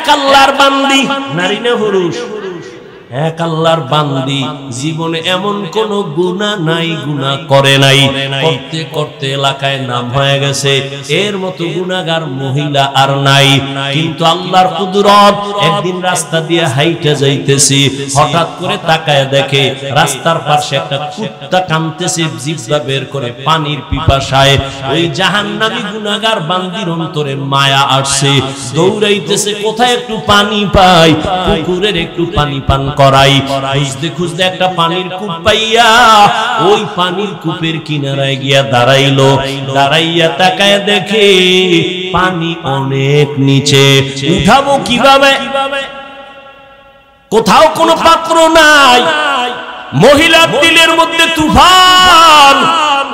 এক আল্লাহর বান্দি, নারী না পুরুষ, এক আল্লাহর বান্দি, জীবনে এমন কোন গুনাহ নাই, গুনাহ করে নাই, করতে করতে এলাকায় নাম হয়ে গেছে, এর মতো গুনাহগার মহিলা আর নাই। কিন্তু আল্লাহর কুদরত, একদিন রাস্তা দিয়ে হাইটে যাইতেছি, হঠাৎ করে তাকায় দেখে রাস্তার পাশে একটা কুত্তা কাঁদতেছে, জিহ্বা বের করে পানির পিপাসায়। ওই জাহান্নামী গুনাহগার বান্দির অন্তরে মায়া আসছে, দৌড়াইতেছে কোথায় একটু পানি পাই, পুকুরের একটু পানি পান করাই। খুঁজতে খুঁজতে একটা পানির কূপ পাইয়া ওই পানির কূপের কিনারায় গিয়া দাঁড়াইলো। দাঁড়াইয়া তাকায় দেখে পানি অনেক নিচে, উঠাবো কিভাবে, কোথাও কোনো পাত্র নাই। মহিলার দিলের মধ্যে তুফান,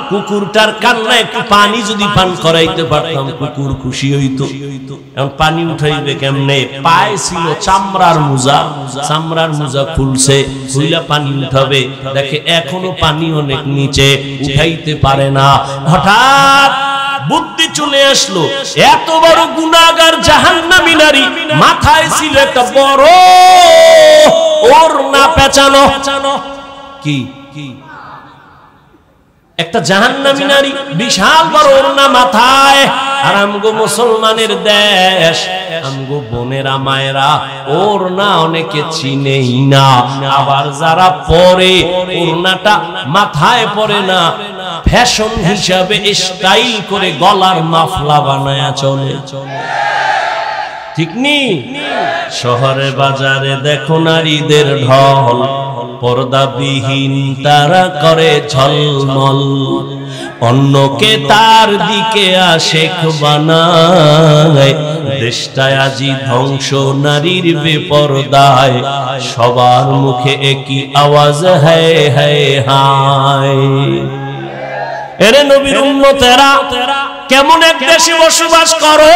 কুকুরটার কান্না একটু পানি যদি পান করাইতে পারতাম কুকুর খুশি হইতো। এখন পানি উঠাইবে কেমনে? পায়ে ছিল চামড়ার মোজা, চামড়ার মোজা খুলছে, খুইলা পানি উঠাবে, দেখে এখনো পানি অনেক নিচে, উঠাইতে পারে না। হঠাৎ বুদ্ধি চলে আসলো, এত বড় গুনাহগার জাহান্নামী নারী, মাথায় ছিল একটা বড় ওড়না পেঁচানো। কি একটা জাহান্নামী নারী, বিশাল বড় ওড়না মাথায়। আর আমগো মুসলমানের দেশ, আমগো বোনেরা মায়েরা ওড়না অনেকে চিনেই না, আবার যারা পরে ওড়নাটা মাথায় পরে না, ফ্যাশন হিসাবে স্টাইল করে গলার মাফলা বানায়া চলে। ঠিক নি? শহরে বাজারে দেখো নারীদের ঢল, পর্দাবিহীন তারা করে ঝলমল, অন্যকে তার দিকে আশেক বানায়। দেশটায় আজি ধ্বংস নারীর বেপরদায়, সবার মুখে একই আওয়াজ হায় হায় হায়। এরে নবীর উম্মতেরা, কেমন এক দেশে বসবাস করো?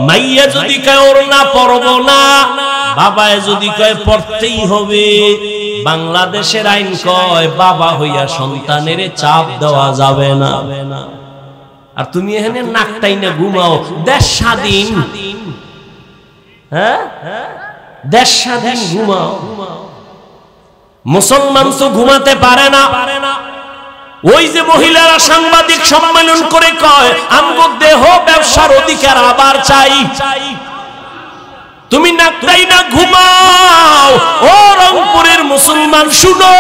মাইয়া যদি কয় ওড়না পরব না, বাবায় যদি কয় পড়তেই হবে। বাংলাদেশের আইন কয় বাবা হইয়া সন্তানের চাপ দেওয়া যাবে না। আর তুমি এখানে নাকটাই না ঘুমাও। দেশ স্বাধীন, হ্যাঁ দেশ স্বাধীন, ঘুমাও। মুসলমান তো ঘুমাতে পারে না। ওই যে মহিলারা সাংবাদিক সম্মেলন করে কয় আমগো দেহ ব্যবসার অধিকার আবার চাই, তুমি নাকটাই না ঘুমাও। ও রংপুরের মুসলমান শুনো,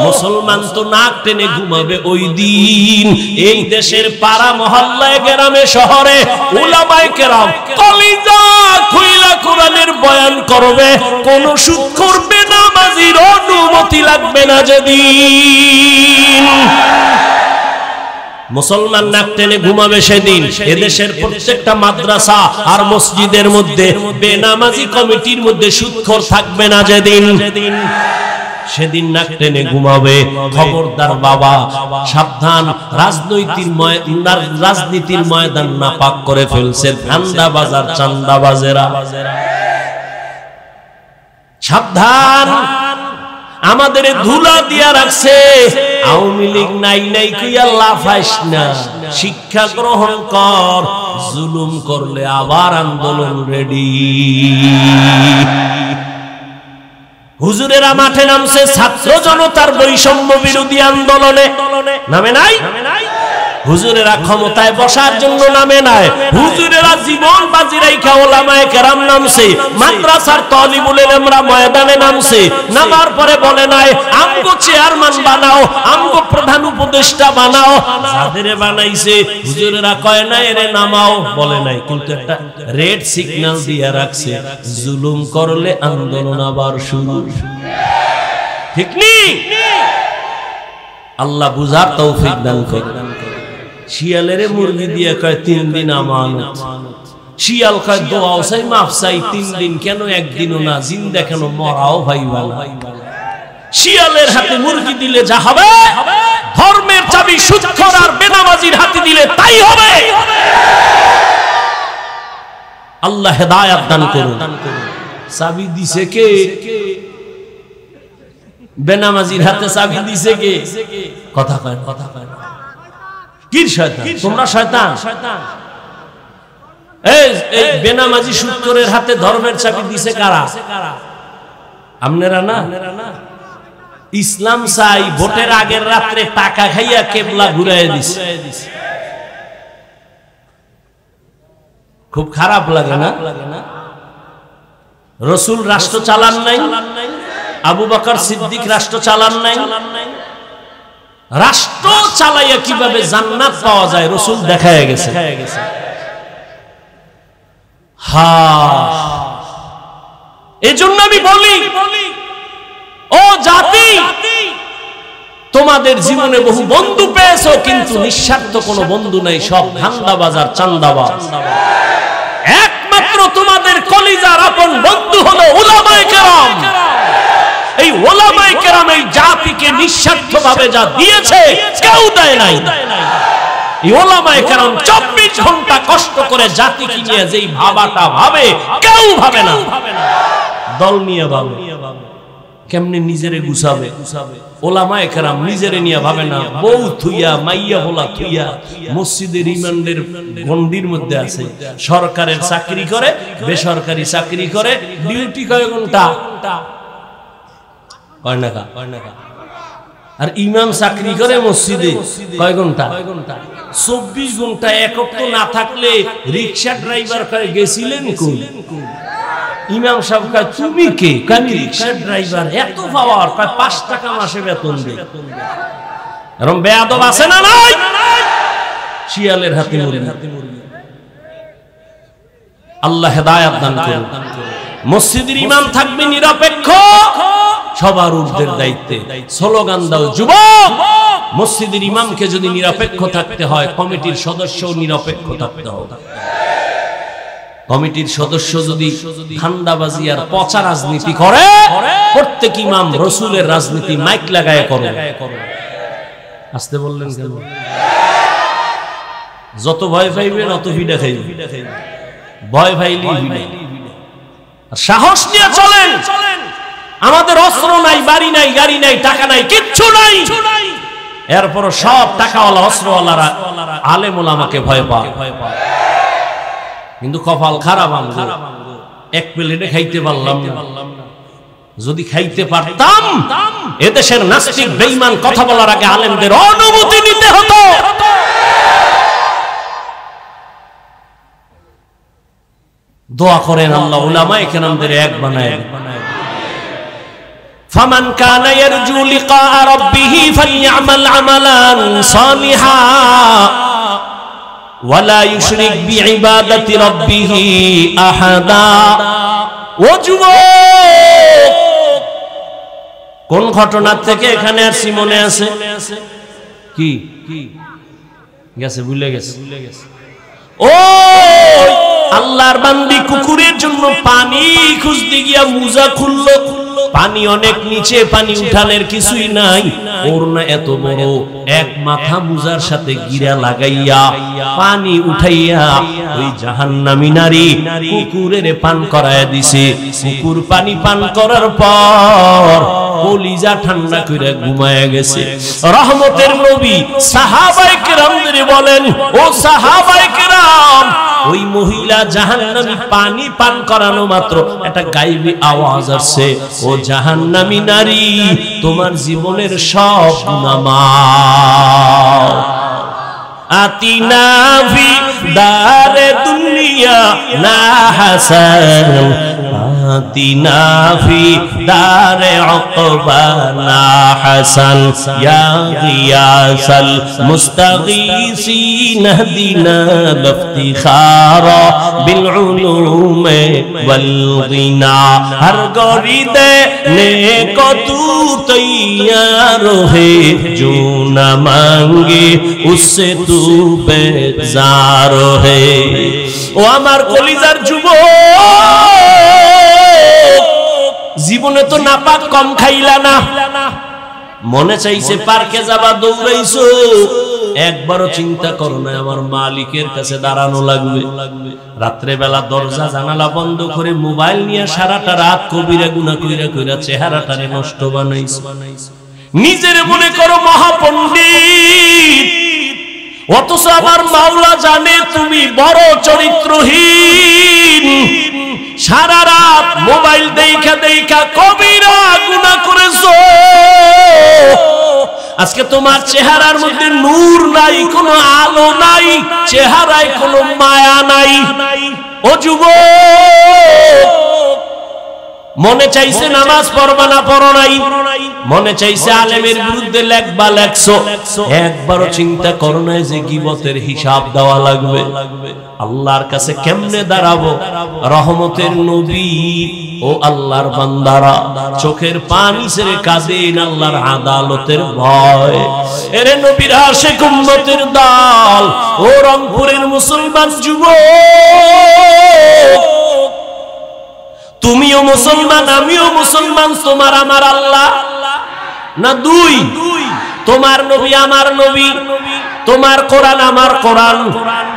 মুসলমান তো নাক টেনে ঘুমাবে ওই দিন এই দেশের পাড়া মহল্লায়, গ্রামে শহরে উলামায়ে কেরাম কলিজা খুইলা কোরআনের বয়ান করবে, কোন সুদ করবে না, নামাজীর অনুমতি লাগবে না। যেদিন মুসলমান নাক টেনে ঘুমাবে সেদিন এদেশের প্রত্যেকটা মাদ্রাসা আর মসজিদের মধ্যে বেনামাজি কমিটির মধ্যে সুদখোর থাকবে না। যেদিন সেদিন নাক টেনে ঘুমাবে। খবরদার বাবা, সাবধান। রাজনীতির ময়দান নাপাক করে ফেলছে ধান্দাবাজার চান্দাবাজেরা। সাবধান, আমাদের ধুলা দিয়া রাখছে। আওয়ামী লীগ নাই নাই কইয়া লাফাইস না, শিক্ষা গ্রহণ কর। জুলুম করলে আবার আন্দোলন রেডি। হুজুরেরা মাঠে নামছে ছাত্র জনতার বৈষম্য বিরোধী আন্দোলনে, নামে নাই? হুজুরেরা ক্ষমতায় বসার জন্য নামে নাই, হুজুরেরা জীবন বাজি রাইখা ওলামায়ে কেরাম নামছে, মাদ্রাসার তালিবুল ইলমরা ময়দানে নামছে। নামার পরে বলে নাই আমগো চেয়ারম্যান বানাও, আমগো প্রধান উপদেষ্টা বানাও। যাদের বানাইছে হুজুরেরা কয় নাই এরে নামাও, বলে নাই, কিন্তু একটা রেড সিগন্যাল দিয়ে রাখছে, জুলুম করলে আন্দোলন আবার শুরু। ঠিক নি? আল্লাহ বুঝার তৌফিক দান করেন। শিয়ালের মুরগি দিয়ে কয় 3 দিন আমানত, শিয়াল কয় দোয়াও চাই মাফ চাই 3 দিন, কেন একদিনও না, জিন্দা কেন মরাও ভাইবা না। শিয়ালের হাতে মুরগি দিলে যা হবে, ধর্মের চাবি সুদখোর আর বেনামাজির হাতে দিলে তাই হবে। আল্লাহ হেদায়েত দান করুন। চাবি দিছে কে? বেনামাজির হাতে চাবি দিছে কে? কথা কয়, কথা কয়। কি শয়তান? তোমরা শয়তান? এই বেনামাজি সুৎখোরের হাতে ধর্মের চাবি দিছে কারা? আপনারা না? ইসলাম চাই ভোটের আগের রাত্রে টাকা খাইয়া কেবলা ঘুরাইয়া দিছে। খুব খারাপ লাগে না? রাসূল রাষ্ট্র চালান নাই, আবু বকর সিদ্দিক রাষ্ট্র চালান নাই। রাষ্ট্র চালাইয়া কিভাবে জান্নাত পাওয়া যায় রাসূল দেখায় গেছে। এজন্য আমি বলি, ও জাতি, তোমাদের জীবনে বহু বন্ধু পেয়েছো, কিন্তু নিঃস্বার্থ কোনো বন্ধু নাই, সব ধান্দাবাজ আর চান্দাবাজ। একমাত্র তোমাদের কলিজার আপন বন্ধু হলো উলামায়ে কেরাম। এই উলামায়ে কেরাম এই জাতিকে নিঃস্বার্থভাবে যা দিয়েছে কেউ দেয় নাই। এই উলামায়ে কেরাম 24 ঘন্টা কষ্ট করে জাতিকে নিয়ে যেই ভাবাটা ভাবে কেউ ভাবে না। দল নিয়ে ভাবে, কেমনে নিজেরে গুছাবে। উলামায়ে কেরাম নিজেরে নিয়ে ভাবে না। বউ থুইয়া মাইয়া হোলা থুইয়া মসজিদের ইমানদের গন্ডির মধ্যে আছে। সরকারের চাকরি করে, বেসরকারি চাকরি করে, ডিউটি কয় ঘন্টা? কয় না? আর ইমাম চাকরি করে মসজিদে কয় ঘন্টা? 24 ঘন্টা। একক তো না থাকলে রিক্সা ড্রাইভার কয় গেছিলেন কোন? ইমাম সাহেব কয় তুমি কে? আমি রিক্সা ড্রাইভার। এত পাওয়ার? কয় 5 টাকা মাসে বেতন দেয়। এরকম বেয়াদব আছে না নাই? শিয়ালের হাতে মুরগি। আল্লাহ হেদায়েত দান করুন। মসজিদের ইমাম থাকবে নিরপেক্ষ, সবার ঊর্ধ্বের দায়িত্বে। স্লোগান দাও যুবক, মসজিদের ইমামকে যদি নিরপেক্ষ থাকতে হয়, কমিটির সদস্যও নিরপেক্ষ থাকতে হবে। কমিটির সদস্য যদি ঠান্ডাবাজি আর পচা রাজনীতি করে, প্রত্যেক ইমাম রাসূলের রাজনীতি মাইক লাগায় করে। আসতে বললেন কেন? যত ভয় পাইবেন অত ভিড়া খাইবেন। ভয় পাইলি সাহস নিয়ে চলেন। আমাদের অস্ত্র নাই, বাড়ি নাই, গাড়ি নাই, টাকা নাই, কিচ্ছু নাই। এরপর সব টাকাওয়ালা অস্ত্রওয়ালারা আলেম ওলামাকে ভয় পায়। কিন্তু কপাল খারাপ, এক প্লেটে খাইতে পারলাম না। যদি খাইতে পারতাম, এদেশের নাস্তিক বেঈমান কথা বলার আগে আলেমদের অনুমতি নিতে হতো। দোয়া করেন আল্লাহ উলামায়ে কেরামদের এক বানায়। ফামান কানা ইয়ারজু লিকা রাব্বিহি ফালইআমাল আমালান সালিহা ওয়ালা ইউশরিক বিইবাদাতি রাব্বিহি আহাদা। ও যুবক, কোন ঘটনা থেকে এখানে আসছি মনে আছে? কি গেছে? ভুলে গেছে। ও আল্লাহর বান্দি কুকুরের জন্য পানি খুঁজতে গিয়া মুজা খুললো। পানি অনেক নিচে, পানি উঠানের কিছুই নাই। ওর না এত বড়, এক মাথা মুজার সাথে গিরা লাগাইয়া পানি উঠাইয়া ওই জাহান্নামী নারী কুকুরের পান করায় দিছে। কুকুর পানি পান করার পর কলিজা ঠান্ডা করে ঘুমায় গেছে। রহমতের নবী সাহাবায়ে কেরামদের বলেন, ও সাহাবায়ে কেরাম, ওই মহিলা জাহান্নামী পানি পান করানো মাত্র একটা গায়েবী আওয়াজ আসছে, ও জাহান্নামী নারী, তোমার জীবনের সব গুনাহ মাফ। আতিনা ফি দারে দুনিয়া না হাসান, আতিনা ফি দারে উকবা না হাসান, ইয়া গিয়াসাল মুস্তাগীসিন হদিনা বিফতিখারা বিল উলুম ওয়াল গিনা। হর গরিদে নেক তু তৈয়ার হে, जो न मांगे उससे तू बेजार है। ও আমার কলিজার যুবক, জীবনে তো নাপাক কম খাইলা না। মনে চাইছে পার্কে যাবা, দৌড়াইছো, একবারও চিন্তা করো না আমার মালিকের কাছে দাঁড়ানো লাগবে। রাত্রে বেলা দরজা জানালা বন্ধ করে মোবাইল নিয়ে সারাটা রাত কবিরা গুনাহ কইরা কইরা চেহারাটারে নষ্ট বানাইছো। নিজের মনে করো মহাপণ্ডিত, অথচ আমার মাওলা জানে তুমি বড় চরিত্রহীন, সারা রাত মোবাইল দেখা দেখা কবিরা গুনাহ করেছো। আজকে তোমার চেহারার মধ্যে নূর নাই, কোনো আলো নাই, চেহারায় কোনো মায়া নাই। ও যুবক, মনে চাইছে নামাজ পড়বা না, পড়ো নাই। মনে চাইছে আলেমের বিরুদ্ধে লেখবা, লেখছো। একবারও চিন্তা করো না যে গীবতের হিসাব দেওয়া লাগবে। আল্লাহর কাছে কেমনে দাঁড়াবো? রহমতের নবী ও আল্লাহর বান্দারা চোখের পানি ছেড়ে কাঁদেন আল্লাহর আদালতের ভয়। এরে নবীর আশিক উম্মতের দল, ও রংপুরের মুসলমান যুবক, তুমিও মুসলমান, আমিও মুসলমান। তোমার আমার আল্লাহ না দুই? তোমার নবী আমার নবী, তোমার কোরআন আমার কোরআন,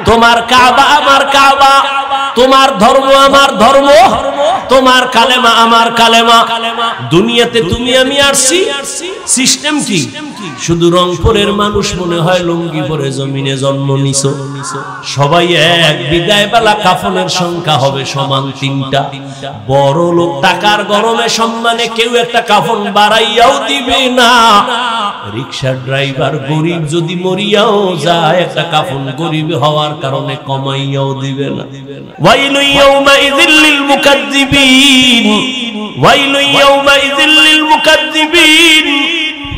তোমার কাবা আমার কাবা, তোমার ধর্ম আমার ধর্ম, তোমার কালেমা আমার কালেমা। দুনিয়াতে তুমি আমি আসছি, সিস্টেম কি? শুধু রংপুরের মানুষ মনে হয় লুঙ্গি পরে জমিনে জন্ম নিছো। সবাই এক, বিদায় বেলা কাফনের সংখ্যা হবে সমান 3টা। বড় লোক টাকার গরমে সম্মানে কেউ একটা কাফন বাড়াইয়াও দিবে না। রিকশা ড্রাইভার গরিব যদি মরিয়াও যায়, একটা কাফন গরিব হওয়ার কারণে কমাইয়াও দিবে না। ওয়াইলু ইয়াউমাইযিল লিল মুকাজ্জিবিন, ওয়াইলু ইয়াউমাইযিল লিল মুকাজ্জিবিন।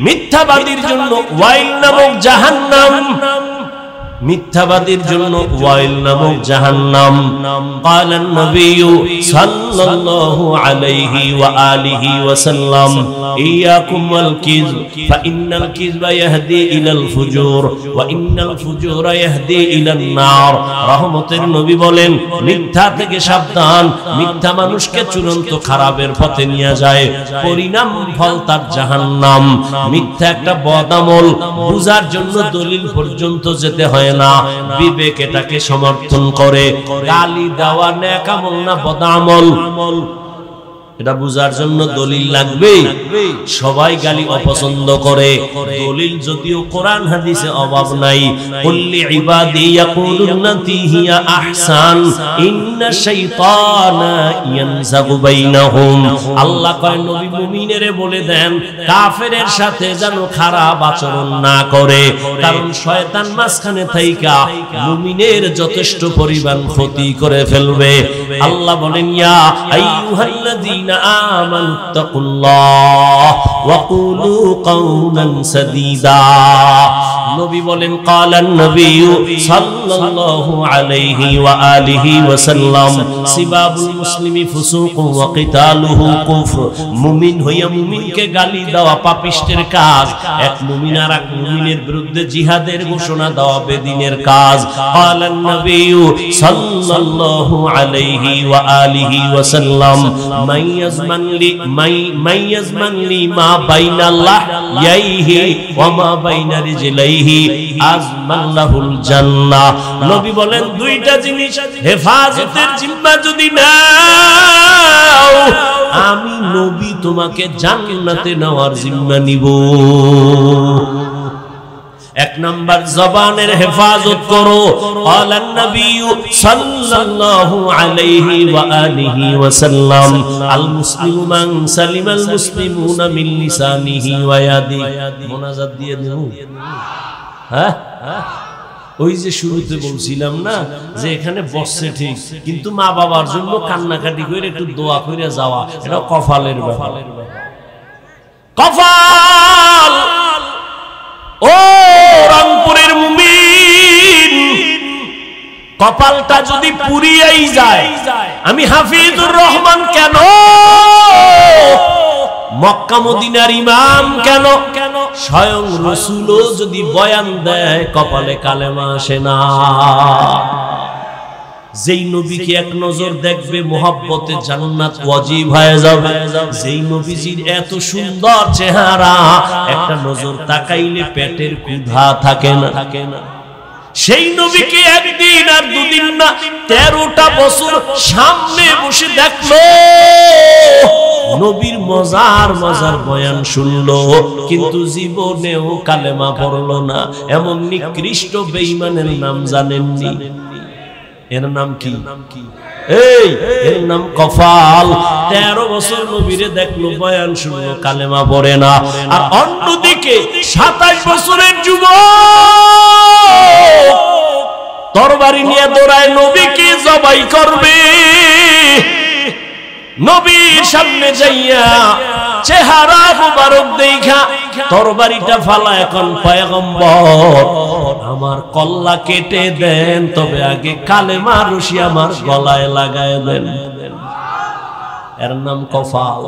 মিথ্যাবাদীর জন্য ওয়াইল নামক জাহান্নাম, মিথ্যাবাদীর জন্য ওয়াইল নামক জাহান্নাম। قال النبي صلى الله عليه وآله وسلم إياكم والكذب فإن الكذب يهدي إلى الفجور وإن الفجور يهدي إلى النار। রহমতের নবী বলেন, মিথ্যা থেকে সাবধান। মিথ্যা মানুষকে চূড়ান্ত খারাপের পথে নিয়ে যায়, পরিণাম ফল তার জাহান্নাম। মিথ্যা একটা বদামল, বুঝার জন্য দলিল পর্যন্ত যেতে হয় না, বিবেক এটাকে সমর্থন করে। গালি দেওয়া নেক আমল না বদামল, এটা বুঝার জন্য দলিল লাগবে। সবাই গালি অপছন্দ করে, দলিল যদিও কোরআন হাদিসে অভাব নাই। কুল্লি ইবাদি ইয়াকুলুন্নাতি হিয়া আহসান ইন্না শাইতানা ইয়ানজাগু বাইনাহুম। আল্লাহ কয় নবী মুমিনেরে বলে দেন কাফেরের সাথে যেন খারাপ আচরণ না করে, কারণ শয়তান মাঝখানে থাইকা মুমিনের যথেষ্ট পরিমাণ ক্ষতি করে ফেলবে। আল্লাহ বলেন, ইয়া আইয়ুহাল্লাযীনা آمنوا اتقوا الله وقولوا قولا سديدا। নবী বলেন, قال النبي صلى الله عليه وآله وسلم سباب المسلم فسوق وقتاله كفر। মুমিন হইয়া মুমিনকে গালি দেওয়া পাপিষ্টের কাজ, এক মুমিন আর এক মুমিনের বিরুদ্ধে জিহাদের ঘোষণা দেওয়া বেদিনের কাজ। قال النبي صلى الله عليه وآله وسلم من يزمن لي ما بين لحييه وما بين رجليه আযমান লাহুল জান্নাহ। নবী বলেন, দুইটা জিনিস হেফাজতের জিম্মা যদি নাও, আমি নবী তোমাকে জান্নাতে নেওয়ার জিম্মা নিব। এক নাম্বার জবানের হেফাজত করো। আলান নবী সাল্লাল্লাহু আলাইহি ওয়া আলিহি ওয়া সাল্লাম আল মুসলিমু মান সালিমাল মুসলিমুনা মিন লিসানিহি ওয়া ইয়াদিহি। মুনাজাত দিয়ে দেব। হ্যাঁ, ওই যে শুরুতে বলছিলাম না যে এখানে বসছে ঠিক, কিন্তু মা বাবার জন্য কান্নাকাটি করে একটু দোয়া করে যাওয়া, এটা কপালের ব্যাপার। কপাল। ও রংপুরের মুমিন, কপালটা যদি পুড়িয়েই যায়, আমি হাফিজুর রহমান কেন, মক্কা মদিনার ইমাম কেন, স্বয়ং রাসূলও যদি বয়ান দেয় কপালে কালেমা আসে না। যেই নবীকে এক নজর দেখবে মুহাব্বতে জান্নাত ওয়াজিব হয়ে যাবে। যেই নবীজির এত সুন্দর চেহারা, একটা নজর তাকাইলে পেটের ক্ষুধা থাকে না। সেই নবীকে একদিন আর দুদিন না 13টা বছর সামনে বসে দেখলো, নবীর মজার মজার বয়ান শুনলো, কিন্তু জীবনেও কালেমা পড়লো না। এমন নিকৃষ্ট বেঈমানের নাম জানেননি? এর নাম কি? এর নাম কফাল। 13 বছর নবীরে দেখলো, বয়ান শুনলো, কালেমা পড়ে না। আর অন্যদিকে 27 বছরের যুবক তরবারি নিয়ে দৌড়ায়, নবীকে জবাই করবে। নবীর সামনে যাইয়া চেহারা মুবারক দেখা তরবারিটা ফালা, এখন পয়গম্বর আমার কল্লা কেটে দেন, তবে আগে কালেমা রশি আমার গলায় লাগায় দেন। এর নাম কফাল।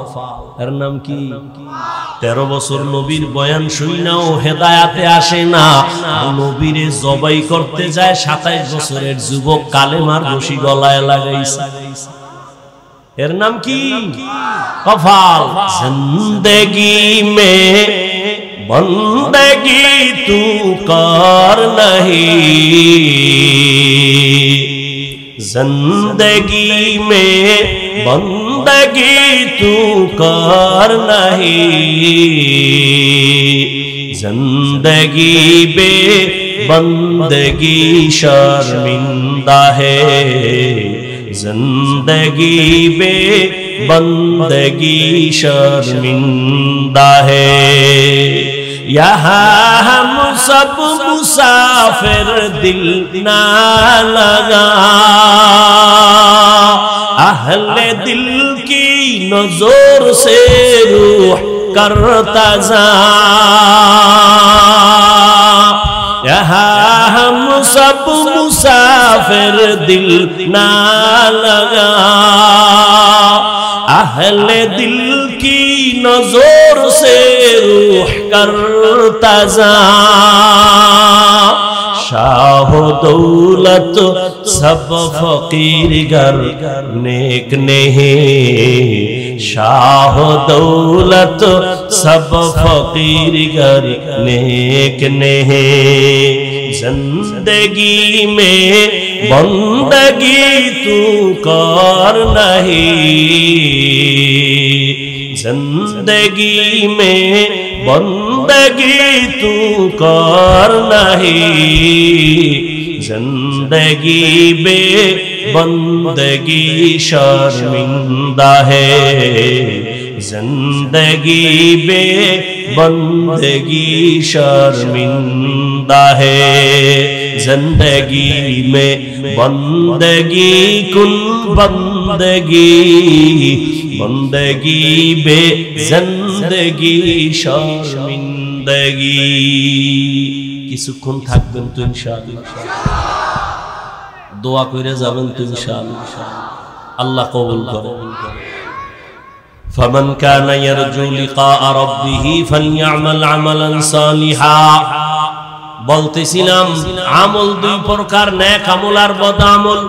এর নাম কি? 13 বছর নবীর বয়ান শুনাও হেদায়াতে আসে না, নবীরে জবাই করতে যায় 27 বছরের যুবক, কালেমার রশি গলায় লাগাইছে। এর নাম কি? কফাল। জিন্দেগি মে বন্দগি তু কর নহি, জিন্দেগি মে বন্দগি তু কর নহি, জিন্দেগি বে বন্দগি শर्मिंदा है, जिंदगी बे बंदगी शर्मिंदा है। यहाँ हम सब मुसाफिर, दिल ना लगा अहले दिल की नजर से रूह करता जा। यहाँ हम सब मुसाफिर, दिल ना लगा अहले दिल की नजर से रूह करता जा। शाह दौलत सब फकीर गर नेक नहीं, शाह दौलत सब फकीर गर नेक नहीं, जिंदगी में बंदगी तू कर नहीं, जिंदगी में बंदगी तू कर नहीं, जिंदगी बे बंदगी शर्मिंदा है, जिंदगी बे बंदगी शर्मिंदा है। जिंदगी में बंदगी कुल बंदगी, बंदगी बे जिंदगी शर्मिंदगी। কিছুক্ষণ থাকবেন তো ইনশাআল্লাহ, দোয়া করে যাবেন তো ইনশাআল্লাহ, আল্লাহ কবুল করে। فمن كان يرجو لقاء ربه فليعمل عملا صالحا। বলতেছিলাম আমল দুই প্রকার, নেক আমল আর বদ আমল।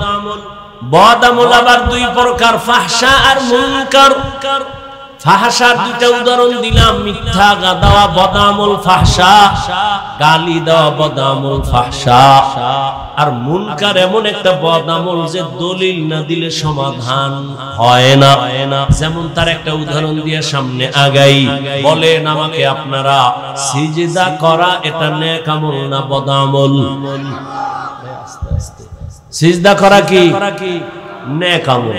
বদ আমল আবার দুই প্রকার, ফাহশা আর মুনকার। ফাহশার দুইটা উদাহরণ দিলাম, মিথ্যা দেওয়া বদ আমল ফাহশা, গালি দেওয়া বদ আমল ফাহশা। আর মুনকার এমন একটা বদ আমল যে দলিল না দিলে সমাধান হয় না। যেমন তার একটা উদাহরণ দিয়ে সামনে আগাই। বলেন আমাকে আপনারা, সিজদা করা এটা নেক আমল না বদ আমল? সিজদা করা কি নেক আমল?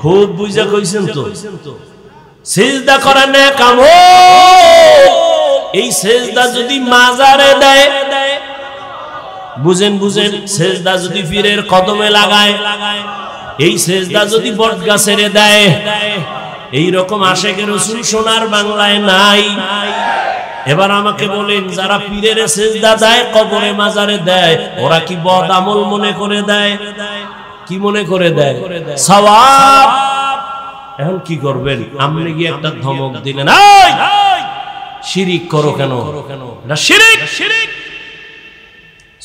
খুব বুঝা কইছেন তো। সিজদা করা নেক আমল। এই সিজদা যদি মাজারে দেয়, বুঝেন বুঝেন, সিজদা যদি পীরের কদমে লাগায়, এই সিজদা যদি বটগাছের দেয়, এই রকম আশেকের রাসূল সোনার বাংলায় নাই। এবার আমাকে বলেন, যারা পীরের সিজদা দেয়, কবরে মাজারে দেয়, ওরা কি বদ আমল মনে করে দেয়? কি মনে করে দেয়? সওয়াব। এখন কি করবেন? আপনি গিয়ে একটা ধমক দিলেন, এই শিরিক করো কেন? এটা শিরিক।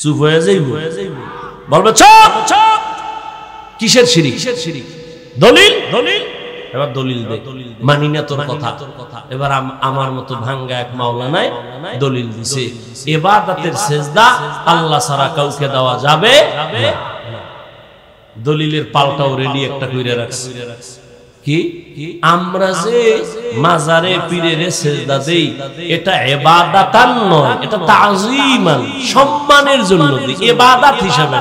চুপ হয়ে যাইব, বলবে চুপ। কিসের শিরিক? দলিল। এবার দলিল দে, মানি না তোর কথা। এবার আমার মতো ভাঙ্গা এক মাওলানায় দলিল দিছে, ইবাদতের সিজদা আল্লাহ ছাড়া কাউকে দেওয়া যাবে না। দলিলের পাল্টাও রেডি একটা কইরা রাখছে। কি আমরা যে মাজারে পীরের সিজদা দেই এটা ইবাদাতান নয়, এটা তাযীমান, সম্মানের জন্য দিই, ইবাদত হিসাবে।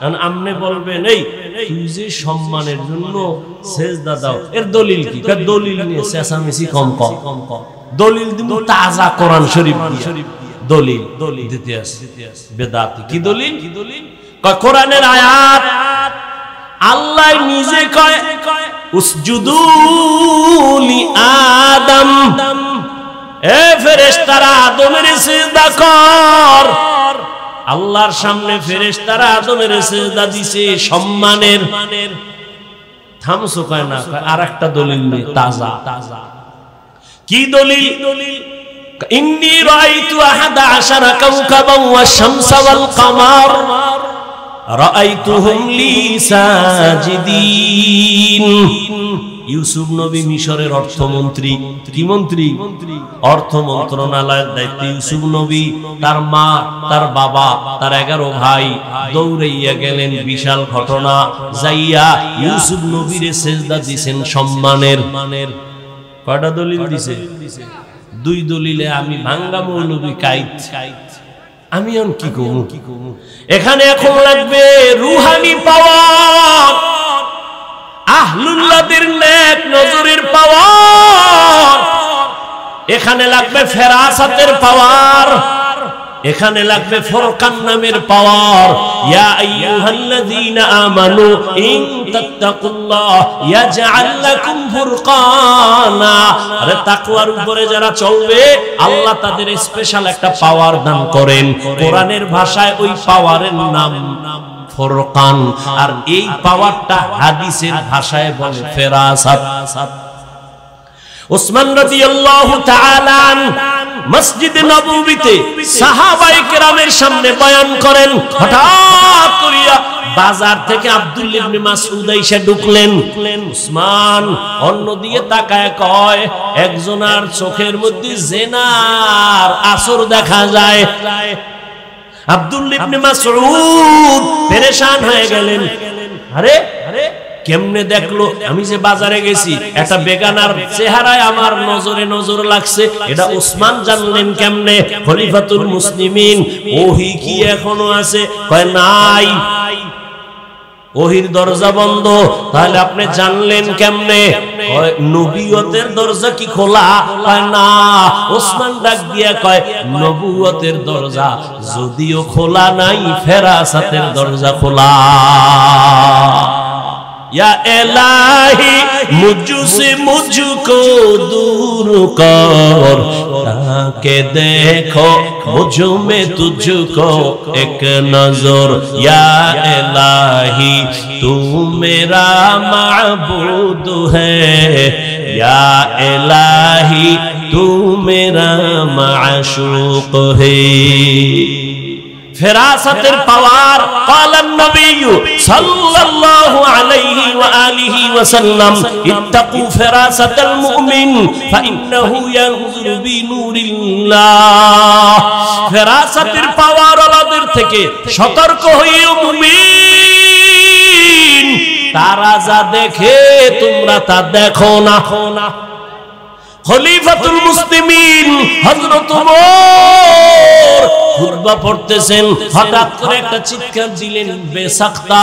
কারণ আপনি বলবেন এই তুই যে সম্মানের জন্য সিজদা দাও, এর দলিল কি? দলিল নিয়ে চেঁচামেচি কম কম, দলিল দিব তাজা কোরআন শরীফ দিয়ে দলিল দিতে আছে বেদাতি। কি দলিল? কোরআনের আয়াত, আল্লাহ নিজে কয় উসজুদু লি আদম, এ ফেরেশতারা আদমের সিজদা কর। আল্লাহর সামনে ফেরেশতারা আদমের সিজদা দিছে সম্মানের। থামসো কয় না, আরেকটা দলিল নেই তাজা। কি দলিল? ইন্নী রাআইতু আহাদা আশারা কাওকাবান ওয়াশ শামসা ওয়াল কামার রাআইতুহুম লি সাজিদিন। ইউসুফ নবী মিশরের অর্থমন্ত্রী। কি মন্ত্রী? অর্থ মন্ত্রণালয়ের দায়িত্ব ইউসুফ নবী। তার মা, তার বাবা, তার 11 ভাই দৌড়াইয়া গেলেন, বিশাল ঘটনা। যাইয়া ইউসুফ নবীরে সিজদা দিবেন সম্মানের। কয়টা দলিল দিছে? 2 দলিলে আমি ভাঙ্গা মৌলবী কাইত। আমি এখন কি করব? এখানে এখন লাগবে রুহানি পাওয়ার, আহলুল্লাহদের নেক নজরের পাওয়ার, এখানে লাগবে ফেরাসাতের পাওয়ার, এখানে লাগবে ফুরকান নামের পাওয়ার। ইয়া আইয়ুহাল্লাযীনা আমানু ইন তাত্তাকুল্লাহ ইয়াজআল লাকুম ফুরকানা। আরে তাকওয়ার উপরে যারা চলবে আল্লাহ তাদের স্পেশাল একটা পাওয়ার দান করেন। কোরআনের ভাষায় ওই পাওয়ারের নাম ফুরকান, আর এই পাওয়ারটা হাদিসের ভাষায় বলে ফেরাসাত। উসমান রাদিয়াল্লাহু তাআলা মসজিদে নববীতে সাহাবায়ে কেরামের সামনে বয়ান করেন। হঠাৎ করিয়া বাজার থেকে আব্দুল্লাহ ইবনে মাসউদ এসে ঢুকলেন। উসমান অন্যদিকে তাকায় কয়, একজনের চোখের মধ্যে জিনার আসর দেখা যায়। আব্দুল্লাহ ইবনে মাসউদ পেরেশান হয়ে গেলেন। আরে কেমনে দেখলো? আমি যে বাজারে গেছি একটা বেগানার চেহারায় আমার নজরে নজর লাগছে, এটা উসমান জানলেন কেমনে? খলিফাতুল মুসলিমিন। ওহী কি এখনো আছে? কয় নাই, ওহির দরজা বন্ধ। তাহলে আপনি জানলেন কেমনে? নবুয়তের দরজা কি খোলা? কয় না। ওসমান ডাক দিয়া কয়, নবুয়তের দরজা যদিও খোলা নাই, ফেরাসাতের দরজা খোলা। या इलाही मुझसे मुझको दूर कर, ताकि देखो मुझ में तुझको एक नजर। या इलाही तू मेरा माबूद है, या इलाही तू मेरा माशूक है। ফেরাসাতের পাওয়ার। ক্বালান নবী সাল্লাল্লাহু আলাইহি ওয়া আলিহি ওয়াসাল্লাম, ইত্তাকু ফেরাসাতাল মুমিন ফাইন্নাহু ইয়ানজুরু বিনুরিল্লাহ। ফেরাসাতের পাওয়ার আলাদের থেকে সতর্ক হইও মুমিন, তারা যা দেখে তোমরা তা দেখো না। খলিফাতুল মুসলিমিন হযরত ওমর খুতবা পড়তেছেন, হঠাৎ করে একটা চিৎকার দিলেন, বেসাক্তা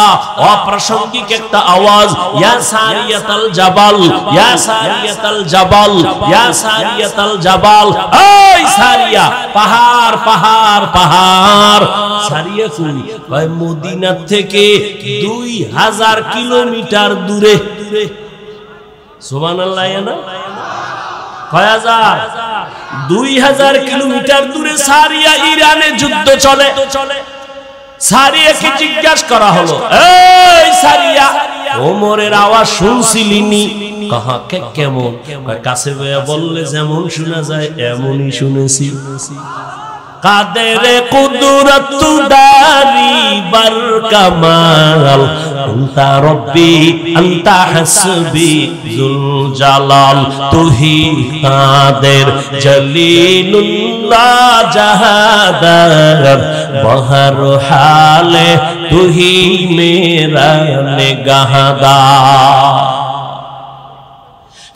অপ্রাসঙ্গিক একটা আওয়াজ। ইয়া সারিয়াতাল জাবাল, ইয়া সারিয়াতাল জাবাল, ইয়া সারিয়াতাল জাবাল। ওই সারিয়া, পাহাড় পাহাড় পাহাড়। সারিয়া কই? কয় মদিনা থেকে 2000 কিলোমিটার দূরে। সুবহানাল্লাহ। না 2000 কিলোমিটার দূরে সারিয়া। ইরানে যুদ্ধ চলে। সারিয়াকে জিজ্ঞাসা করা হলো, এই সারিয়া, ওমরের আওয়াজ শুনছিলিনি? কাহা কেমন? কাছে বললে যেমন শোনা যায় এমনই শুনেছি। কাদের কুদরত দারি বার কামাল, আনতা রব্বি আনতা হাসবি যুল জালাল। তুহি কাদের জলিলুল্লাহ জাহাদার, বহর হালে তুহি মেরা নিগাহদার।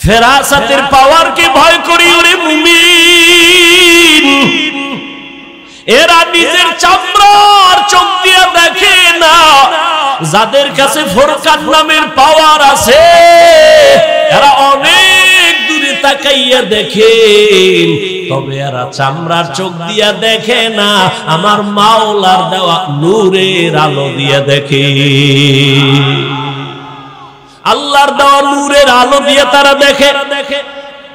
ফেরাসাতের পাওয়ারকে ভয় করি ওরে মুমিন। এরা নিজের চামড়ার চোখ দিয়ে দেখে না, যাদের কাছে ফুরকান নামের পাওয়ার আছে এরা অনেক দূরে তাকাইয়া দেখে, তবে এরা চামড়ার চোখ দিয়া দেখে না, আমার মাওলার দেওয়া নূরের আলো দিয়ে দেখে। আল্লাহর দেওয়া নূরের আলো দিয়ে তারা দেখে।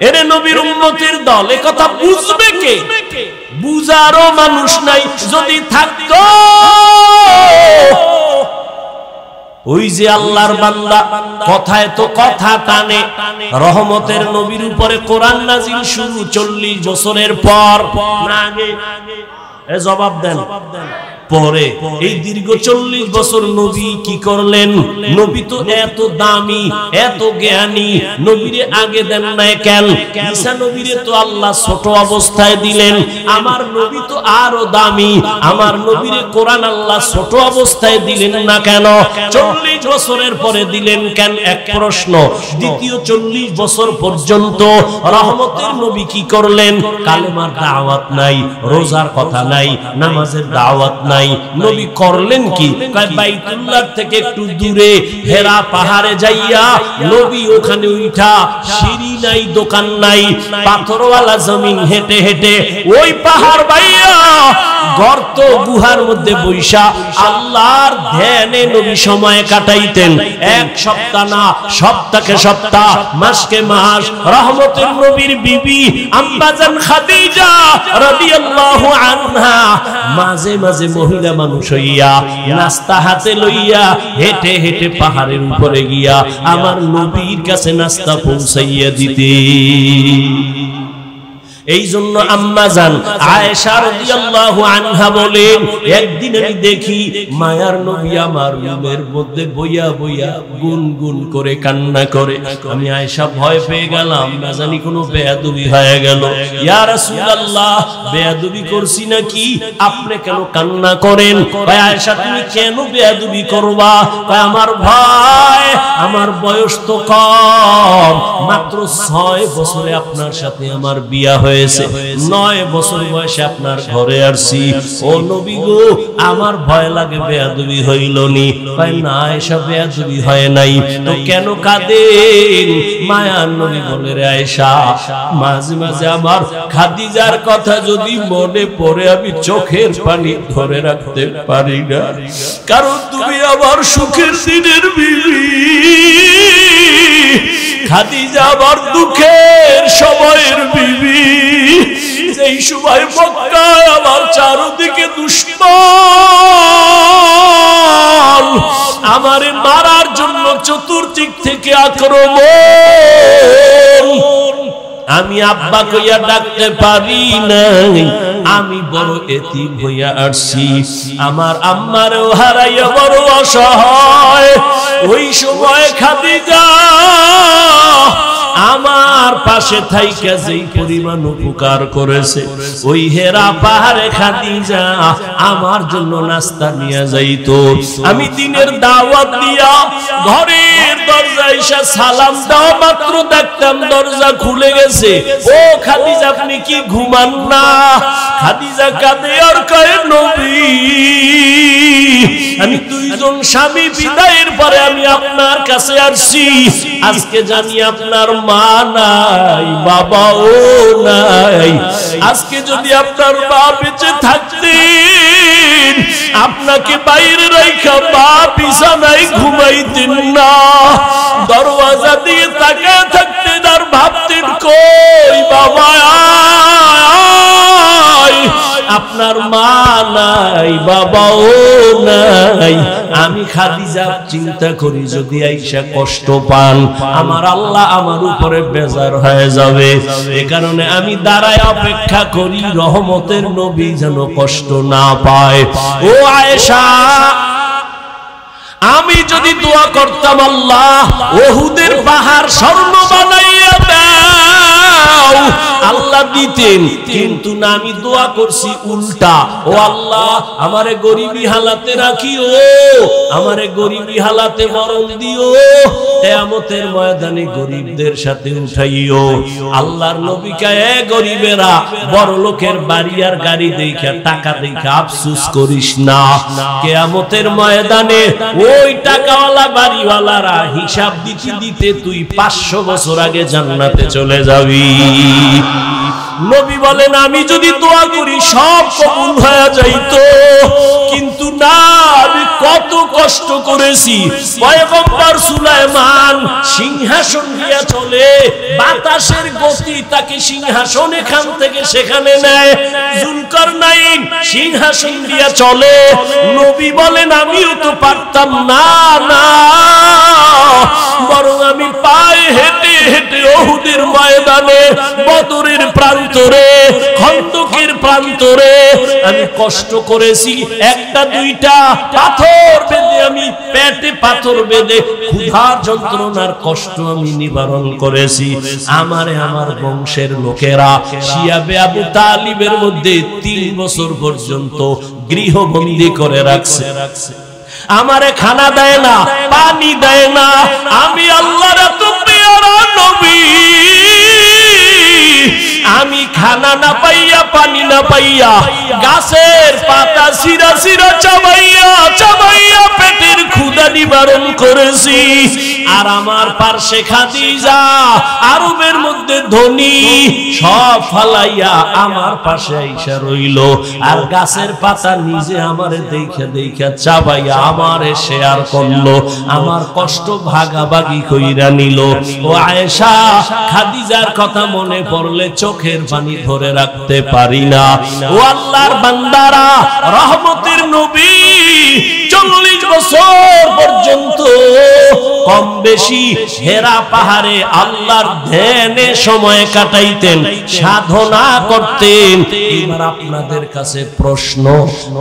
এরে নবীর উম্মতের দল, এ কথা বুঝবে কে? বুঝারও মানুষ নাই। যদি থাকতো ওই যে আল্লাহর বান্দা কথায় তো কথা টানে, রহমতের নবীর উপরে কোরআন নাজিল শুরু 40 বছরের পর না আগে? জবাব দেন। পরে এই দীর্ঘ 40 বছর নবী কি করলেন? নবী তো এত দামি, এত জ্ঞানী, নবীরে আগে দেন নাই কেন? ঈসা নবীরে তো আল্লাহ ছোট অবস্থায় দিলেন, আমার নবী তো আরো দামি, আমার নবীরে কোরআন আল্লাহ ছোট অবস্থায় দিলেন না কেন? 40 বছরের পরে দিলেন কেন? এক প্রশ্ন। দ্বিতীয় 40 বছর পর্যন্ত রহমতের নবী কি করলেন? কালেমার দাওয়াত নাই, রোজার কথা নাই, নামাজের দাওয়াত নাই। নবী করলেন কি? বাইতুল্লাহ থেকে একটু দূরে হেরা পাহাড়ে যাইয়া নবী ওখানে উঠা, সিঁড়ি নাই, দোকান নাই, পাথরওয়ালা জমিন হেঁটে হেঁটে ওই পাহাড় বাইয়া গর্ত গুহার মধ্যে বৈশা আল্লাহর ধ্যানে নবী সময় কাটাইতেন। এক সপ্তাহ না, সপ্তাহকে সপ্তাহ, মাসকে মাস। রহমতের নবীর বিবি আম্মা জান খাদিজা রাদিয়াল্লাহু আনহা মাঝে মাঝে মহিলা মানুষ হইয়া নাস্তা হাতে লইয়া হেঁটে হেঁটে পাহাড়ের উপরে গিয়া আমার নবীর কাছে নাস্তা পৌঁছাইয়া দিতে। এই জন্য আম্মা জান আয়েশা রাদিয়াল্লাহু আনহা বলেন, একদিন আমি দেখি মায়ার নবী আমার রুমের মধ্যে বইয়া বইয়া গুনগুন করে কান্না করে। আমি আয়েশা ভয় পেয়ে গেলাম, না জানি কোনো বেয়াদবি হয়ে গেল। ইয়া রাসূলুল্লাহ, বেয়াদবি করছি নাকি? আপনি কেন কান্না করেন? কয় আয়েশা তুমি কেন বেয়াদবি করবা? কয় আমার ভাই, আমার বয়স তো কম, মাত্র 6 বছরে আপনার সাথে আমার বিয়া হয়েছে, 9 বছর বয়সে আপনার ঘরে আসছি। ও নবী গো, আমার ভয় লাগে বেয়াদবি হইল নি। কয় না আয়েশা, বেয়াদবি হয় নাই। তো কেন কাঁদেন? মায়ার নবী বলে, রে আয়েশা, মাঝে মাঝে আমার খাদিজার কথা যদি মনে পড়ে আমি চোখের পানি ধরে রাখতে পারি না, কারণ তুমি আমার সুখের দিনের বিবি, খাদিজা আমার দুঃখের সময়ের বিবি। এই সময় মক্কায় আমার চারদিকে দুশমন আমারে মারার জন্য চতুর্দিক থেকে আক্রমণ। আমি আব্বা কইয়া ডাকতে পারি নাই, আমি বড় এতিম হইয়া আসছি, আমার আম্মারও হারাইয়া বড় অসহায়। ওই সময় খাদিজা আমার পাশে থাইকা যেই পরিমাণ উপকার করেছে, ওই হেরা পাহাড়ে খাদিজা আমার জন্য নাস্তা নিয়ে যাইতো। আমি দিনের দাওয়াত দিয়া ঘরের দরজায় এসে সালাম দেওয়া মাত্র দেখতাম দরজা খুলে গেছে। ও খাদিজা, আপনি কি ঘুমান না? খাদিজা কাঁদে আর কয়, নবী, আমি 2 জন স্বামী বিদায়ের পরে আমি আপনার কাছে আসছি। আজকে জানি আপনার মা নাই, বাবাও নাই। আজকে যদি আপনার মা বেঁচে থাকতেন, আপনাকে বাইরে রাইখা মা বিছানায় ঘুমাইতেন না, দরওয়াজা দিয়ে তাকায় থাকতেন আর ভাবতেন, কই বাবা আপনার মা নাই, বাবাও নাই। আমি খাদিজা চিন্তা করি, যদি আয়েশা কষ্ট পান, আমার আল্লাহ আমার উপরে বেজার হয়ে যাবে। এ কারণে আমি দাঁড়ায় অপেক্ষা করি রহমতের নবী যেন কষ্ট না পায়। ও আয়েশা, আমি যদি দোয়া করতাম, আল্লাহ উহুদের পাহাড় স্বর্ণ বানাইয়া দাও, আল্লাহ আল্লাহ দিতেন, কিন্তু না আমি দোয়া করছি উল্টা, ও আল্লাহ আমারে গরিবী হালাতে রাখিও, আমারে গরিবী হালাতে মরণ দিও, কিয়ামতের ময়দানে গরিবদের সাথে উঠাইও। আল্লাহর নবী কয়, গরিবেরা বড় লোকের বাড়ি আর গাড়ি দেখা টাকা দেখা আফসোস করিস না, কিয়ামতের ময়দানে ওই টাকাওয়ালা বাড়িওয়ালারা হিসাব দিতে দিতে তুই 500 বছর আগে জান্নাতে চলে যাবি। নবী বলেন, আমি যদি দোয়া করি সব কবুল হয়ে যাইতো, কিন্তু না, আমি কত কষ্ট করেছি। পয়গম্বর সুলাইমান সিংহাসন দিয়া চলে, বাতাসের গতি তাকে সিংহাসন এখান থেকে সেখানে নেয়। জুলকারনাইন সিংহাসন দিয়া চলে, নবী বলেন আমিও তো পারতাম না, না, বরং আমি পায়ে হেঁটে হেঁটে উহুদের ময়দানে, বদরের প্রান্তরে, খন্দকের প্রান্তরে আমি কষ্ট করেছি। একটা দুইটা পাথর বেঁধে, আমি পেটে পাথর বেঁধে ক্ষুধার যন্ত্রণার কষ্ট আমি নিবারণ করেছি। আমারে আমার বংশের লোকেরা শিয়াবে আবু তালিবের মধ্যে 3 বছর পর্যন্ত গৃহবন্দী করে রাখছে। আমারে খানা দেয় না, পানি দেয় না। আমি আল্লাহর এত পেয়ারা নবী, আমি খানা না পাইয়া, পানি না পাইয়া, গাছের পাতা সিরা সিরা চাবাইয়া চাবাইয়া পেটের ক্ষুধা নিবারণ করেছি। আর আমার পার্শ্বে খাদিজা, আরবের মধ্যে ধনী, সব ফালাইয়া আমার পাশে আইসা রইল, আর গাছের পাতা নিজে আমারে দেখা দেখা চাবাইয়া আমারে শেয়ার করলো, আমার কষ্ট ভাগাভাগি কইরা নিল। ও আয়েশা, খাদিজার কথা মনে পড়লে চোখের পানি ধরে রাখতে পারি না। ও আল্লাহর বান্দারা, রহমতের নবী 40 বছর পর্যন্ত কম বেশি হেরা পাহাড়ে আল্লাহর ধ্যানে সময় কাটাইতেন, সাধনা করতেন। এবার আপনাদের কাছে প্রশ্ন,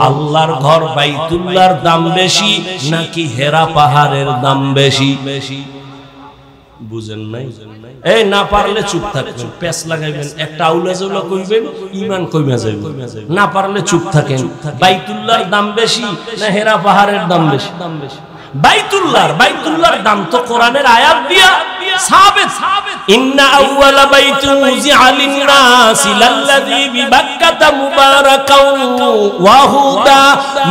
আল্লাহর ঘর বাইতুল্লাহর দাম বেশি নাকি হেরা পাহাড়ের দাম বেশি? বুঝেন নাই? এই না পারলে চুপ থাকবেন, পেছ লাগাইবেন, একটা আউলা জৌলা কইবেন, ঈমান কইমা যাবে। না পারলে চুপ থাকেন। বাইতুল্লাহর দাম বেশি না হেরা পাহাড়ের দাম বেশি? বাইতুল্লাহর দাম তো কোরআনের আয়াত দিয়া সাবিত। ইন্না আউওয়ালা বাইতুন উযিআ লিন-নাসি লাল্লাযী বিবাক্কাতা মুবারাকান ওয়া হুদা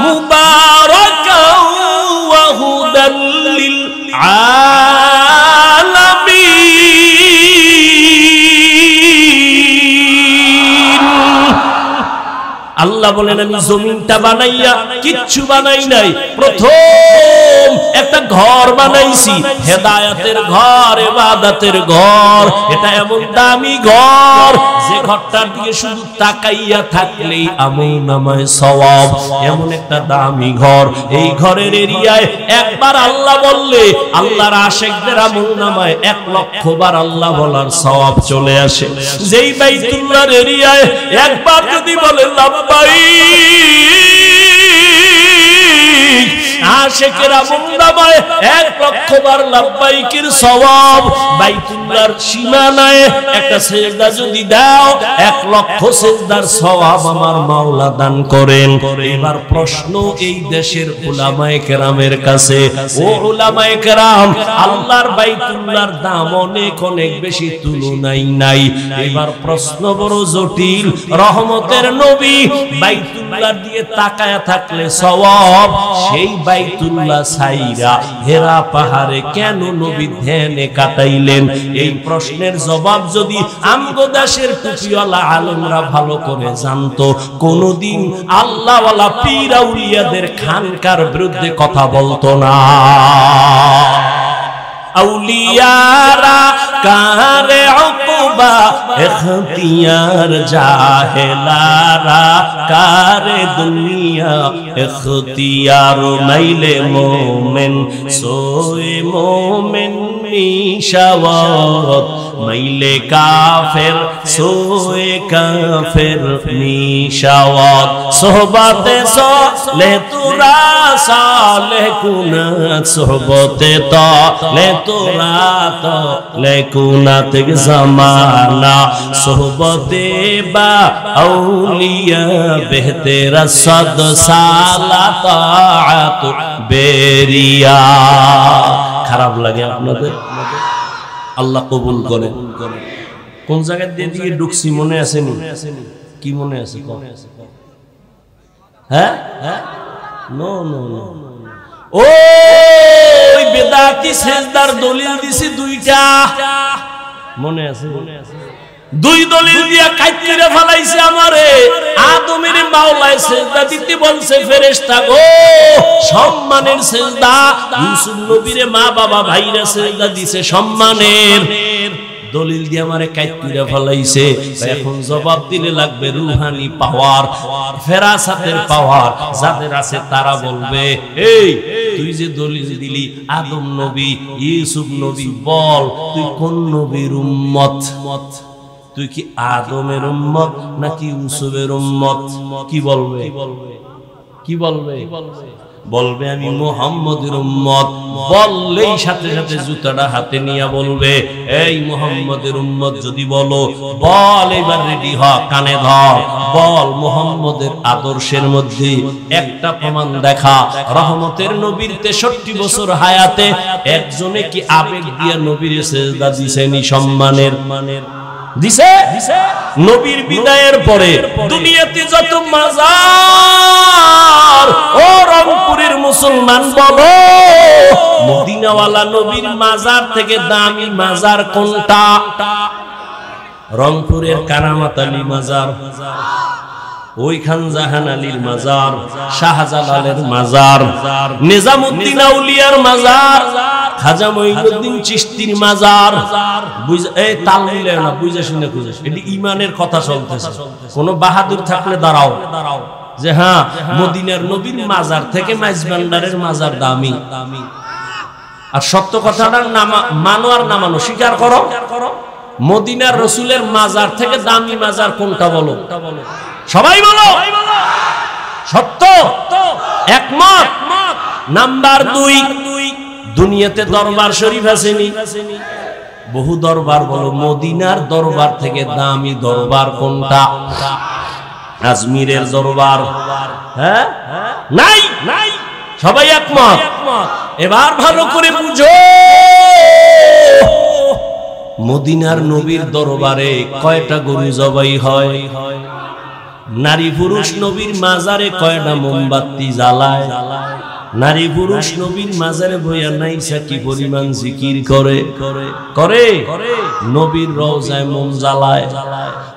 মুবারাকান ওয়া হুদাল লিল আল্লাহ বলেন, আমি জমিনটা বানাইয়া কিচ্ছু বানাই নাই, প্রথম একটা ঘর বানাইছি, হেদায়েতের ঘর, ইবাদতের ঘর। এটা এমন দামি ঘর যে ঘরটার দিকে শুধু তাকাইয়া থাকলেই আমলনামায় সওয়াব, এমন একটা দামি ঘর। এই ঘরের এরিয়ায় একবার আল্লাহ বললে আল্লাহর আশিকদের আমলনামায় 1 লক্ষ বার আল্লাহ বলার সওয়াব চলে আসে। যেই বাইতুল্লাহর এরিয়ায় একবার যদি বলে আশিকের আমলনামায় 1 লক্ষ বার লাব্বাইকের সওয়াব। বাইতুল্লাহর সীমানায় একটা সিজদা যদি দাও, 1 লক্ষ সিজদার সওয়াব আমার মাওলা দান করেন। এবার প্রশ্ন এই দেশের উলামায়ে কেরামের কাছে, ও উলামায়ে কেরাম, আল্লাহর বাইতুল্লাহর দাম অনেক অনেক বেশি, তুলনাই নাই। এবার প্রশ্ন বড় জটিল। রহমতের নবী বাইতুল্লাহ দিয়ে তাকায়া থাকলে সওয়াব, সেই বাইতুল্লাহ সাইরা হেরা পাহাড়ে কেন নবী ধ্যানে কাটাইলেন? এই প্রশ্নের জবাব যদি আমগো দেশের টুপিওয়ালা আলেমরা ভালো করে জানতো, কোনদিন আল্লাহওয়ালা পীর আউলিয়াদের খানকার বিরুদ্ধে কথা বলতো না। আউলিয়ারা কারে উকবা ইখতিয়ার, জাহেলারা কারে দুনিয়া ইখতিয়ার। মাইলে মোমেন সোয়ে মোমেন নিশাওয়াত মাইলে কাফের সোয়ে কাফের নিশাওয়াত সোহবতে সলে তুরা সালে কুনাত সোহবতে তলে তুরা তলে কুনাত জামানা সোহবতে বা আউলিয়া বেহতেরা সদ সালা তাআত বেরিয়া। খারাপ লাগে আপনাদের? আল্লাহ কবুল করে। কোন জায়গা দিয়ে ঢুকছি মনে আসেনি? কি মনে আছে? হ্যাঁ হ্যাঁ, নো নো নো, ওই বেদাতি সেজদার দলিল দিছি দুইটা, মনে আছে? দুই দলিল দিয়া কাইতে ফেলাইছে আমারে। আদমের মাওলায় সেজদা দিতে বলছে ফেরেশতা গো, সম্মানের সেজদা। ইউসুফ নবীরে মা বাবা ভাইরা সেজদা দিছে সম্মানের। দলিল দিয়ে আমারে কাইতে ফেলাইছে। এখন জবাব দিলে লাগবে রুহানি পাওয়ার, ফেরাসাতের পাওয়ার যাদের আছে তারা বলবে, এই তুই যে দলিল দিলি আদম নবী ইউসুফ নবী, বল তুই কোন নবীর উম্মত? তুই কি আদমের উম্মত নাকি ইউসুফের উম্মত? কি বলবে? কি বলবে? বলবে আমি মুহাম্মদের উম্মত। বললেই সাথে সাথে জুতাটা হাতে নিয়ে বলবে, এই মুহাম্মদের উম্মত যদি বলো, বল এবার রেডি হ, কানে ধর, বল মুহাম্মদের আদর্শের মধ্যে একটা প্রমাণ দেখা। রহমতের নবীর 63 বছর হায়াতে একজনে কি আবেগ দিয়া নবীর সেজদা দিছেনি সম্মানের? দিছে? নবীর বিদায়ের পরে দুনিয়াতে যত মাজার, ও রংপুরের মুসলমান বলো, মদিনাওয়ালা নবীর মাজার থেকে দামি মাজার কোনটা? রংপুরের কারামাত আলী মাজার, ওই খান জাহান আলীর মাজার, শাহজালালের মাজার, নিজামুদ্দিন আউলিয়ার মাজার, খাজা মঈনুদ্দিন চিশতির মাজার। এই তাল মিলে না, বুঝে শুনে খুঁজে, এটি ইমানের কথা চলতেছে। কোন বাহাদুর থাকলে দাঁড়াও যে হ্যাঁ মদিনার নবীর মাজার থেকে মাইজভান্ডারের মাজার দামি। আর সত্য কথাটা মানো আর না মানো স্বীকার করো। মদিনার রসুলের মাজার থেকে দামি মাজার কোনটা বলো? সবাই বলো সত্য, একমত। নাম্বার 2, দুনিয়াতে দরবার শরীফ আসেনি? বহু দরবার, বলো মদিনার দরবার থেকে দামি দরবার কোনটা? আজমিরের দরবার? হ্যাঁ, নাই নাই, সবাই একমত। এবার ভালো করে বুঝো, মদিনার নবীর দরবারে কয়টা গরু জবাই হয়? নারী পুরুষ নবীর মাজারে কয়টা মোমবাতি জ্বালায়? নারী পুরুষ নবীর মাজারে বইয়া নাইসা কি পরিমাণ জিকির করে করে নবীর রওজায় মোম জ্বালায়।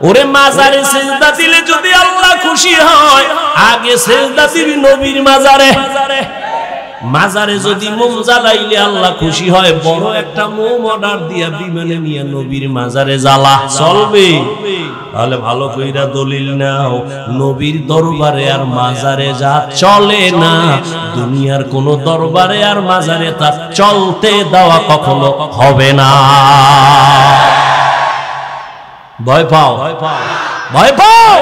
ওরে মাজারে সেজদা দিলে যদি আল্লাহ খুশি হয়, আগে সেজদা দিবি নবীর মাজারে। মাজারে যদি মোম জ্বালাইলে আল্লাহ খুশি হয়, বড় একটা মোম অর্ডার দিয়া বিমানে নিয়ে নবীর মাজারে জ্বালা, চলবে? তাহলে ভালো কইরা দলিল নাও, নবীর দরবারে আর মাজারে যা চলে না, দুনিয়ার কোন দরবারে আর মাজারে তা চলতে দেওয়া কখনো হবে না। ভয় পাও? ভয় পাও?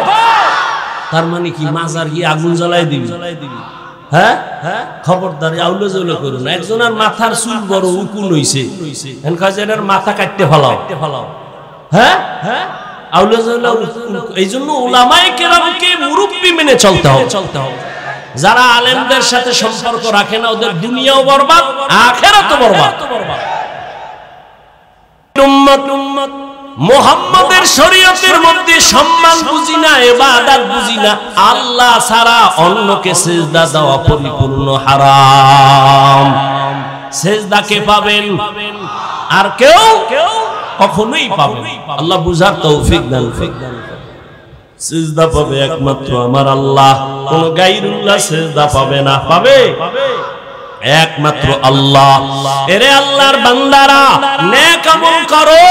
তার মানে কি মাজার গিয়ে আগুন জ্বালাই দিবি? হ্যাঁ, খবরদার আউলে জৌলে করো না। একজনের মাথার চুল বড় উকুন হইছে, এর মাথা কাটতে ফেলাও। হ্যাঁ, আউলে জৌলে। এই জন্য উলামায়ে কেরামকে মুরব্বি মেনে চলতে হবে। যারা আলেমদের সাথে সম্পর্ক রাখে না, ওদের দুনিয়াও বরবাদ, আখিরাতও বরবাদ। উম্মত মুহাম্মাদের শরীয়তের মধ্যে সম্মান বুঝি না, ইবাদত বুঝি না, আল্লাহ ছাড়া অন্যকে সিজদা দেওয়া পরিপূর্ণ হারাম। সিজদা কে পাবেন? আর কেউ কখনোই পাবেন। আল্লাহ বুঝার তৌফিক দান করুন। সিজদা পাবে একমাত্র আমার আল্লাহ, কোন গায়রুল্লাহ সিজদা পাবে না। পাবে একমাত্র আল্লাহ। এরে আল্লাহর বান্দারা, নেক আমল করো,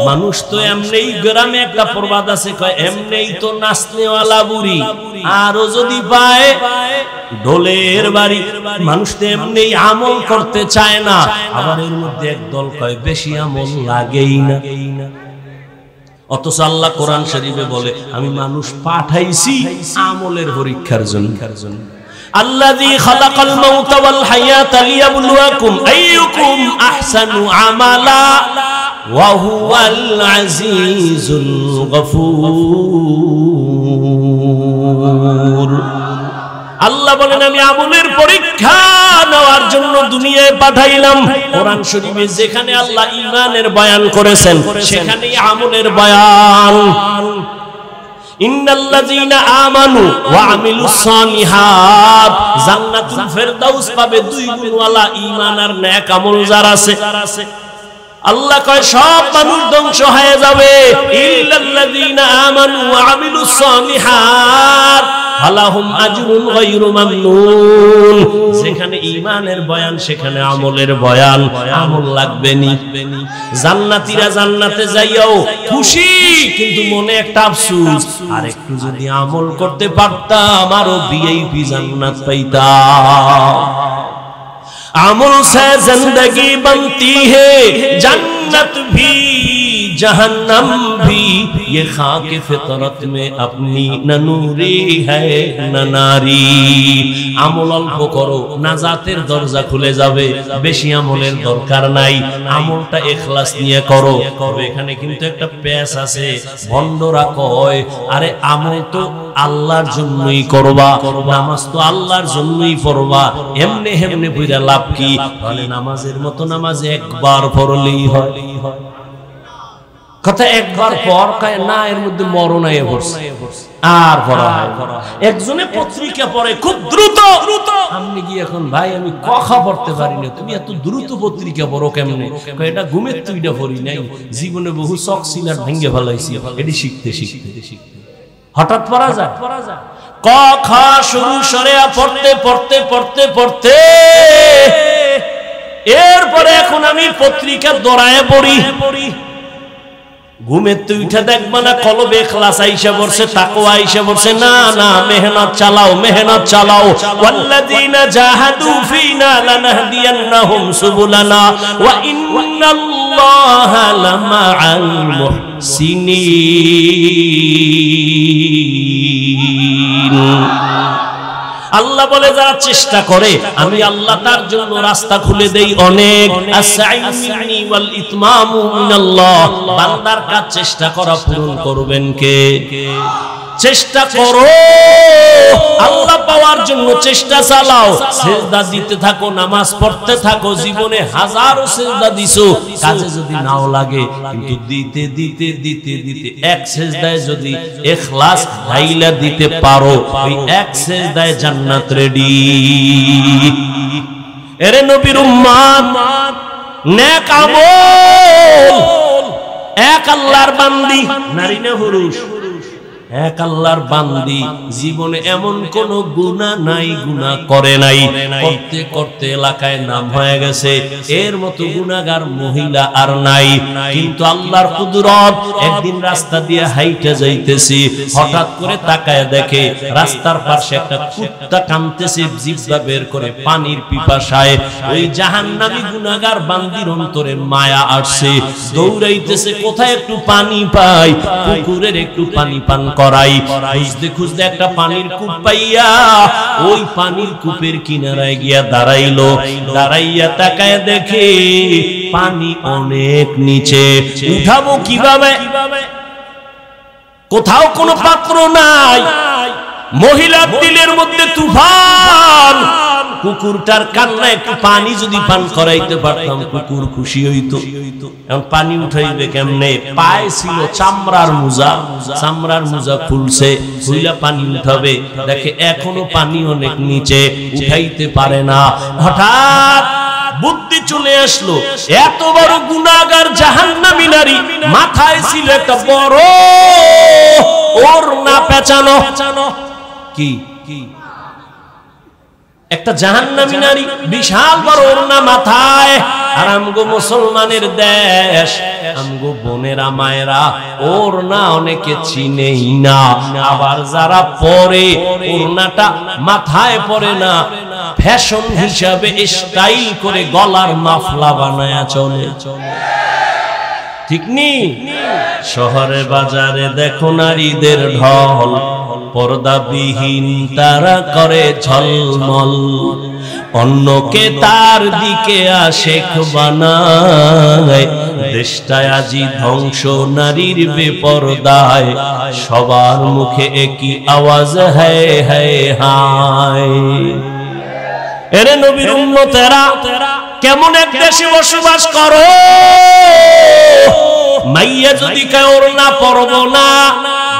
মানুষ তো এমনি, গ্রামে একটা প্রবাদ আছে কয় এমনি তো নাচনেওয়ালা বুড়ি, আরো যদি পায় ঢোলের বাড়ি। মানুষ তো এমনি আমল করতে চায় না, আবার এর মধ্যে একদল কয় বেশি আমল লাগেই না। অথচ আল্লাহ কোরআন শরীফে বলে আমি মানুষ পাঠাইছি আমলের পরীক্ষার জন্য। আল্লাযী খালাকাল মাউতা ওয়াল হায়াতা লিয়াবলুয়াকুম আইয়ুকুম আহসানু আমালা ওয়া হুয়াল আজিজুল গফুর। আল্লাহ বলেন আমি আমলের পরীক্ষা নেওয়ার জন্য দুনিয়ায় পাঠাইলাম। কোরআন শরীফে যেখানে আল্লাহ ঈমানের বয়ান করেছেন সেখানেই আমলের বয়ান। ইন্নাল্লাযীনা আমানু ওয়া আমিলুস সালিহাত জান্নাতুল ফেরদাউস পাবে দুই গুণওয়ালা ঈমান আর নেক আমল যার আছে। আল্লাহ কয় সব মানুষ ধ্বংস হয়ে যাবে, ইল্লাল্লাযীনা আমানু ওয়া আমিলুস সালিহাত ফালাহুম আজরুন গায়রু মামনুন। যেখানে ঈমানের বয়ান সেখানে আমলের বয়ান, আমল লাগবে নি। জান্নাতীরা জান্নাতে যাইয়াও খুশি, কিন্তু মনে একটা আফসোস, আর একটু যদি আমল করতে পারতাম আরো ভিআইপি জান্নাত পাইতাম। আমল से जिंदगी बनती है, जन्नत भी जहन्नम भी, ये खाक फितरत में अपनी न नूरी है न नारी। আমল অল্প করো, নাজাতের দরজা খুলে যাবে। বেশি আমলের দরকার নাই, আমলটা ইখলাস নিয়ে করো। তবে এখানে কিন্তু একটা প্যাচ আছে, ভণ্ডরা কয় আরে আমল তো আল্লাহর জন্যই করবা, নামাজ তো আল্লাহর জন্যই পড়বা, এমনি হেমনে পড়া লাভ কি? তাহলে নামাজের মতো নামাজ একবার পড়লেই হয়। কথা একবার পর কয় না, এর মধ্যে মরণ আয়ে পড়ছে আর পড়া হয়। একজনে পত্রিকা পড়ে খুব দ্রুত, আপনি কি এখন ভাই আমি কথা পড়তে পারি না, তুমি এত দ্রুত পত্রিকা পড়ো কেমনে? কয় এটা ঘুমের তুইটা পড়ি নাই, জীবনে বহু চক সিলার ভেঙে ফেলাইছি, এটি শিখতে শিখতে হঠাৎ পড়া যায়। ক খ শুরু সরে পড়তে পড়তে পড়তে পড়তে এরপরে এখন আমি পত্রিকার দরায়ে পড়ি। ঘুমের তো উঠে দেখবা না কলবে ইখলাস আইসা পড়ছে, তাকওয়া আইসা পড়ছে। না না, মেহনত চালাও, মেহনত চালাও। ওয়াল্লাযীনা জাহাদু ফীনা লানাহদিয়ান্নাহুম সুবুলানা ওয়া ইন্নাল্লাহা লামাআল মুহসিনিন। আল্লাহ বলে যারা চেষ্টা করে আমি আল্লাহ তার জন্য রাস্তা খুলে দেই অনেক। আস-সাইয়্যিনি ওয়াল ইতমামু মিনাল্লাহ। বান্দার কাজ চেষ্টা করা পূরণ করবেন কে? চেষ্টা করো, আল্লাহ পাওয়ার জন্য চেষ্টা চালাও, সিজদা দিতে থাকো, নামাজ পড়তে থাকো। জীবনে হাজারো সিজদা দিছো, কাজে যদি নাও লাগে, কিন্তু দিতে দিতে দিতে দিতে এক সিজদায় যদি ইখলাস ঢাইলা দিতে পারো, ওই এক সিজদায় জান্নাত রেডি। এরে নবীর উম্মত, নেক আমল, এক আল্লাহর বান্দি, নারী না পুরুষ, এক আল্লাহর বান্দি, জীবনে এমন কোন গুনাহ নাই, গুনাহ করে নাই, করতে করতে এলাকায় নাম হয়ে গেছে এর মতো গুনাহগার মহিলা আর নাই। কিন্তু আল্লাহর কুদরত, একদিন রাস্তা দিয়ে হাইটে যাইতেছি, হঠাৎ করে তাকায় দেখে রাস্তার পাশে একটা কুত্তা কাঁদতেছে, জিহ্বা বের করে পানির পিপাসায়। ওই জাহান্নামী গুনাহগার বান্দির অন্তরে মায়া আসছে, দৌড়াইতেছে কোথায় একটু পানি পাই, পুকুরের একটু পানি পান করাই। খুঁজতে খুঁজতে একটা পানির কূপ পাইয়া ওই পানির কূপের কিনারায় গিয়া দাঁড়াইলো। দাঁড়াইয়া তাকায় দেখে পানি অনেক নিচে, উঠাবো কিভাবে? কোথাও কোনো পাত্র নাই। মহিলার দিলের মধ্যে তুফান। কুকুরটার কান্না একটু পানি যদি পান করাইতে পারতাম কুকুর খুশি হইতো। এখন পানি উঠাইবে কেমনে? পায়ে ছিল চামড়ার মোজা, চামড়ার মোজা খুলছে, খুইলা পানি উঠাবে, দেখে এখনো পানি অনেক নিচে, উঠাইতে পারে না। হঠাৎ বুদ্ধি চলে আসলো, এত বড় গুনাহগার জাহান্নামী নারী, মাথায় ছিল একটা বড় ওড়না পেঁচানো। কি একটা জাহান্নামী নারী বিশাল বড় ওড়না মাথায়, আর আমগো মুসলমানের দেশ, আমগো বোনেরা মায়েরা ওড়না অনেকে চিনেই না, আবার যারা পরে ওড়নাটা মাথায় পরে না, ফ্যাশন হিসাবে স্টাইল করে গলার মাফলা বানায়া চলে। ঠিক নি? শহরে বাজারে দেখো নারীদের ঢল, পর্দাবিহীন তারা করে ঝলমল, অন্যকে তার দিকে আশেক বানায়, দেশটায় আজি ধ্বংস নারীর বেপরদায়, সবার মুখে একই আওয়াজ হায় হায় হায়। এরে নবীর উম্মতেরা, কেমন এক দেশে বসবাস করো, মাইয়া যদি কয় ওড়না পরব না,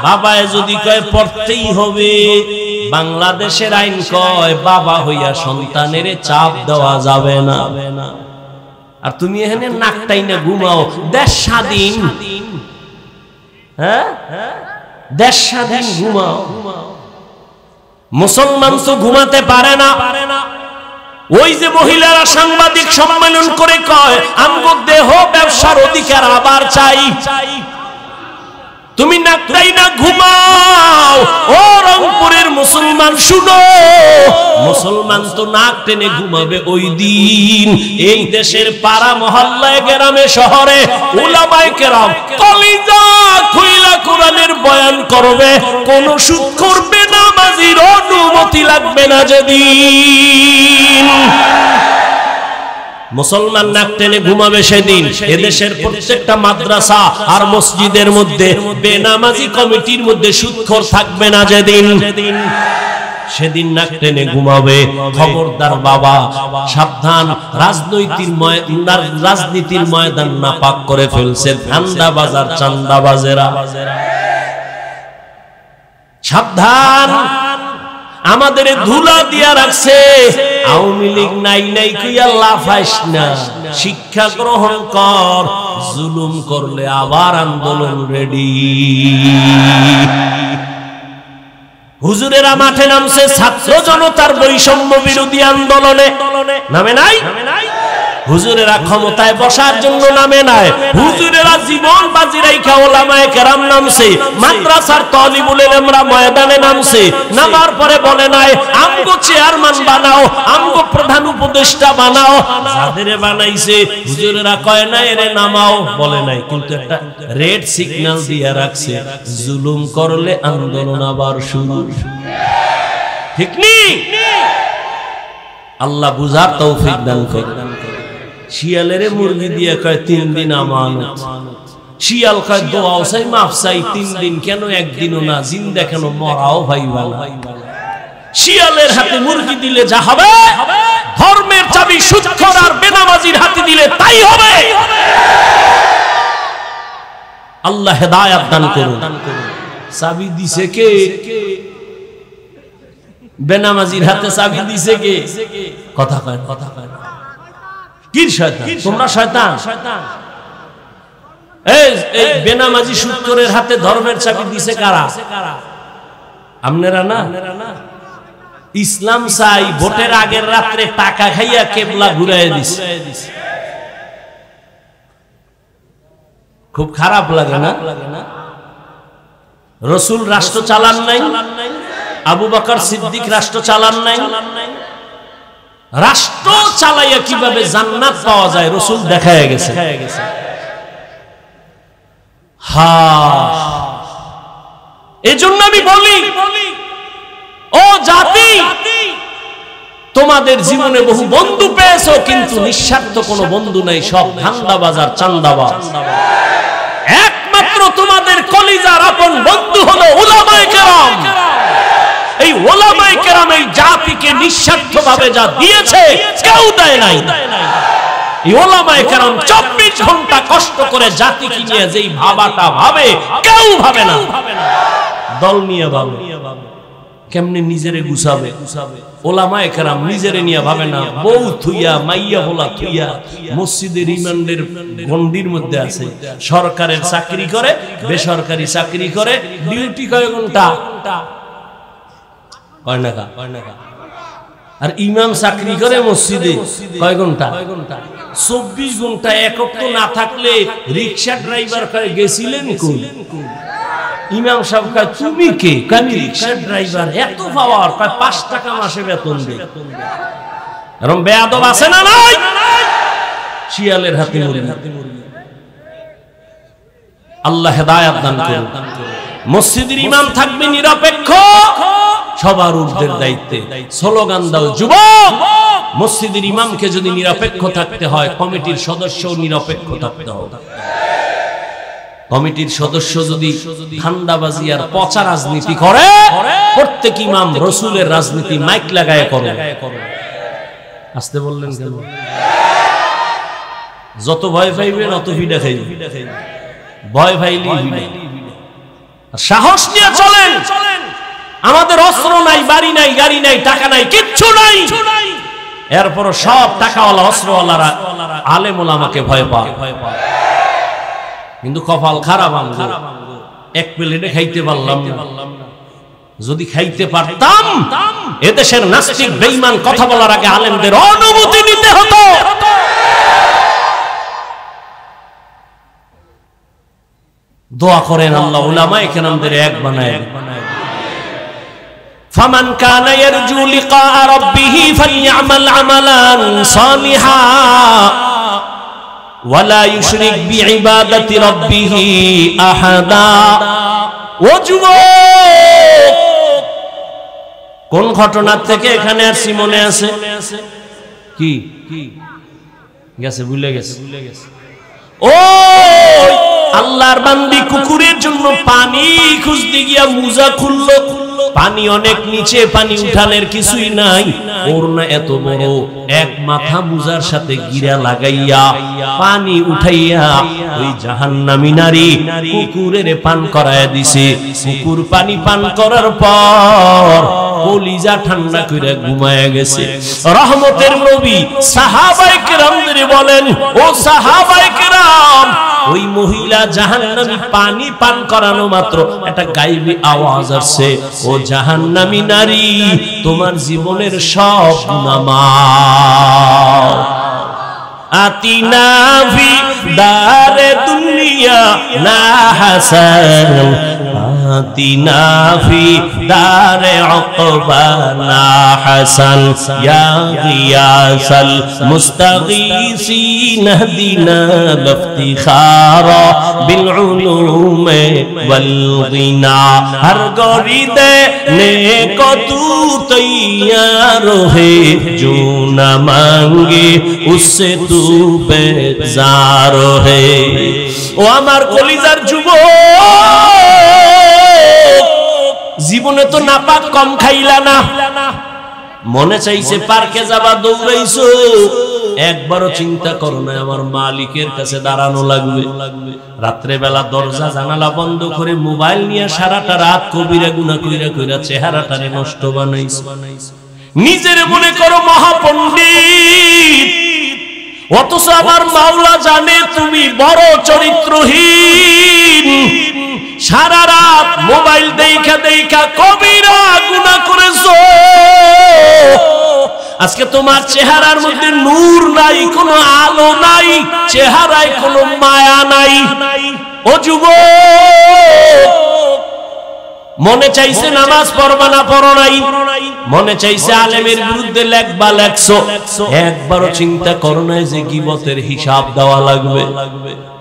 বাবায় যদি কয় পড়তেই হবে, বাংলাদেশের আইন কয় বাবা হইয়া সন্তানের চাপ দেওয়া যাবে না। আর তুমি এখানে নাকটাই না ঘুমাও, দেশ স্বাধীন, হ্যাঁ দেশ স্বাধীন, ঘুমাও। মুসলমান তো ঘুমাতে পারে না। ওই যে মহিলারা সাংবাদিক সম্মেলন করে কয় আমগো দেহ ব্যবসার অধিকার আবার চাই, তুমি নাকটাই না ঘুমাও। ও রংপুরের মুসলমান শুনো, মুসলমান তো নাক টেনে ঘুমাবে ওই দিন এই দেশের পাড়া মহল্লায় গ্রামে শহরে উলামায়ে কেরাম কলিজা খুইলা কোরআনের বয়ান করবে, কোন সুদ করবে না, নামাজীর অনুমতি লাগবে না। যেদিন মুসলমান নাক টেনে ঘুমাবে সেদিন এদেশের প্রত্যেকটা মাদ্রাসা আর মসজিদের মধ্যে বেনামাজি কমিটির মধ্যে সুদখোর থাকবে না। যেদিন সেদিন নাক টেনে ঘুমাবে। খবরদার বাবা, সাবধান, রাজনীতির ময়দান নাপাক করে ফেলছে ধান্দাবাজার চান্দাবাজেরা। সাবধান, আমাদের ধুলা দিয়া রাখছে। আওয়ামী লীগ নাই নাই কইয়া লাফাইস না, শিক্ষা গ্রহণ কর, জুলুম করলে আবার আন্দোলন রেডি। হুজুরেরা মাঠে নামছে ছাত্র জনতার বৈষম্য বিরোধী আন্দোলনে, নামে নাই? হুজুরেরা ক্ষমতায় বসার জন্য নামে নাই, হুজুরেরা জীবন বাজি রাইখা ওলামায়ে কেরাম নামছে, মাদ্রাসার তালিবুল ইলমরা ময়দানে নামছে। নামার পরে বলে নাই আমগো চেয়ারম্যান বানাও, আমগো প্রধান উপদেষ্টা বানাও। যাদের বানাইছে হুজুরেরা কয় না এরে নামাও, বলে নাই, কিন্তু একটা রেড সিগন্যাল দিয়া রাখছে, জুলুম করলে আন্দোলন আবার শুরু। ঠিক নি? আল্লাহ বুঝার তৌফিক দান করেন। শিয়ালের মুরগি দিয়ে কয় 3 দিন আমানত, শিয়াল কয় দোয়াও চাই মাফ চাই 3 দিন কেন, একদিনও না, জিন্দা কেন, মরাও ভাইবা না। শিয়ালের হাতে মুরগি দিলে যা হবে, ধর্মের চাবি সুদখোর আর বেনামাজির হাতে দিলে তাই হবে। আল্লাহ হেদায়েত দান করুন। চাবি দিছে কে? বেনামাজির হাতে চাবি দিছে কে? কথা কয়, কথা কয়। কি শয়তান? তোমরা শয়তান। এই বেনামাজি সুদখোরের হাতে ধর্মের চাবি দিছে কারা? আপনারা না? ইসলাম চাই ভোটের আগের রাত্রে টাকা খাইয়া কেবলা ঘুরাইয়া দিছে। খুব খারাপ লাগে না? রাসূল রাষ্ট্র চালান নাই, আবু বকর সিদ্দিক রাষ্ট্র চালান নাই। রাষ্ট্র চালাইয়া কিভাবে জান্নাত পাওয়া যায় রাসূল দেখায়া গেছে। এজন্য আমি বলি, ও জাতি, তোমাদের জীবনে বহু বন্ধু পেয়েছো, কিন্তু নিঃস্বার্থ কোনো বন্ধু নাই, সব ধান্দাবাজ আর চান্দাবাজ। একমাত্র তোমাদের কলিজার আপন বন্ধু হলো উলামায়ে কেরাম। এই উলামায়ে কেরাম এই জাতিকে নিঃস্বার্থভাবে যা দিয়েছে কেউ দেয় নাই। এই উলামায়ে কেরাম 24 ঘন্টা কষ্ট করে জাতিকে নিয়ে যেই ভাবাটা ভাবে কেউ ভাবে না। দল নিয়ে ভাবে, কেমনে নিজেরে গুছাবে। উলামায়ে কেরাম নিজেরে নিয়ে ভাবে না, বউ থুইয়া মাইয়া হোলা থুইয়া মসজিদের রিমান্ডের গন্ডির মধ্যে আছে। সরকারের চাকরি করে, বেসরকারি চাকরি করে, ডিউটি কয় ঘন্টা? আর ইমাম চাকরি করে মসজিদে কয় ঘন্টা? 24 ঘন্টা। একক তো না থাকলে রিক্সা ড্রাইভার গেছিলেন কই? ইমাম সাহেব কয় তুমি কে? আমি রিক্সা ড্রাইভার। এত পাওয়ার? কয় 5 টাকা মাসে বেতন দেয়। এরকম বেয়াদব আছে না নাই? শিয়ালের হাতে মুরগি। আল্লাহ হেদায়েত দান করুন। মসজিদের ইমাম থাকবে নিরপেক্ষ, সবার ঊর্ধ্বের দায়িত্বে। স্লোগান দাও যুবক, মসজিদের ইমামকে যদি নিরপেক্ষ থাকতে হয়, কমিটির সদস্য নিরপেক্ষ থাকতে হবে। কমিটির সদস্য যদি ঠান্ডাবাজি আর পচা রাজনীতি করে, প্রত্যেক ইমাম রসুলের রাজনীতি মাইক লাগায় করে। আসতে বললেন কেন? যত ভয় পাইবেন অত ভিড়া খাইবে। ভয় পাইলি সাহস নিয়ে চলেন। আমাদের অস্ত্র নাই, বাড়ি নাই, গাড়ি নাই, টাকা নাই, কিচ্ছু নাই। এরপর সব টাকাওয়ালা অস্ত্রওয়ালারা আলেম ওলামাকে ভয় পায়। কিন্তু কপাল খারাপ, এক প্লেটে খাইতে পারলাম না। যদি খাইতে পারতাম, এদেশের নাস্তিক বেঈমান কথা বলার আগে আলেমদের অনুমতি নিতে হতো। দোয়া করেন আল্লাহ উলামায়ে কেরামদের এক বানায়। ফামান কানা ইয়ারজু লিকা রাব্বিহি ফালইআমাল আমালান সালিহা ওয়ালা ইউশরিক বিইবাদাতি রাব্বিহি আহাদা। ও যুবক, কোন ঘটনা থেকে এখানে আসছি মনে আছে? কি গেছে? ভুলে গেছে। ও আল্লাহর বান্দি কুকুরের জন্য পানি খুঁজতে গিয়া মুজা খুললো। পানি অনেক নিচে, পানি উঠানের কিছুই নাই। ওর না এত বড় এক মাথা মুজার সাথে গিরা লাগাইয়া পানি উঠাইয়া ওই জাহান্নামী নারী কুকুরের পান করায়া দিছে। কুকুর পানি পান করার পর কলিজা ঠান্ডা করে ঘুমায়া গেছে। রহমতের নবী সাহাবায়ে কেরামদের বলেন, ও সাহাবায়ে কেরাম, ওই মহিলা জাহান্নামী পানি পান করানো মাত্র একটা গায়েবী আওয়াজ আসছে, ও জাহান্নামী নারী, তোমার জীবনের সব গুনাহ মাফ। আতিনা ফি দারে দুনিয়া না হাসান, আতিনা ফি দারে উকবা না হাসান, ইয়া গিয়াসাল মুস্তাগীসিন হদিনা বিফতিখারা বিল উলুমে ওয়াল গিনা। হর গরিদে নেক তু তৈয়ার হে, जो न मांगे उससे तू बेजार है। ও আমার কলিজার যুবক, জীবনে তো নাপাক কম খাইলা না। মনে চাইছে পার্কে যাবা, দৌড়াইছো, একবারও চিন্তা করো না আমার মালিকের কাছে দাঁড়ানো লাগবে। রাত্রে বেলা দরজা জানালা বন্ধ করে মোবাইল নিয়ে সারাটা রাত কবিরা গুনাহ কইরা কইরা চেহারাটারে নষ্ট বানাইছো। নিজের মনে করো মহাপণ্ডিত, অথচ আমার মাওলা জানে তুমি বড় চরিত্রহীন। সারা রাত মোবাইল দেখা দেখা কবিরা গুনাহ করেছো। আজকে তোমার চেহারার মধ্যে নূর নাই, কোনো আলো নাই, চেহারায় কোনো মায়া নাই। ও যুবক, মনে চাইছে নামাজ পড়বা না, পড়ো নাই। মনে চাইছে আলেমের বিরুদ্ধে লেখবা, লেখছো, একবারও চিন্তা করো না যে গীবতের হিসাব দেওয়া লাগবে।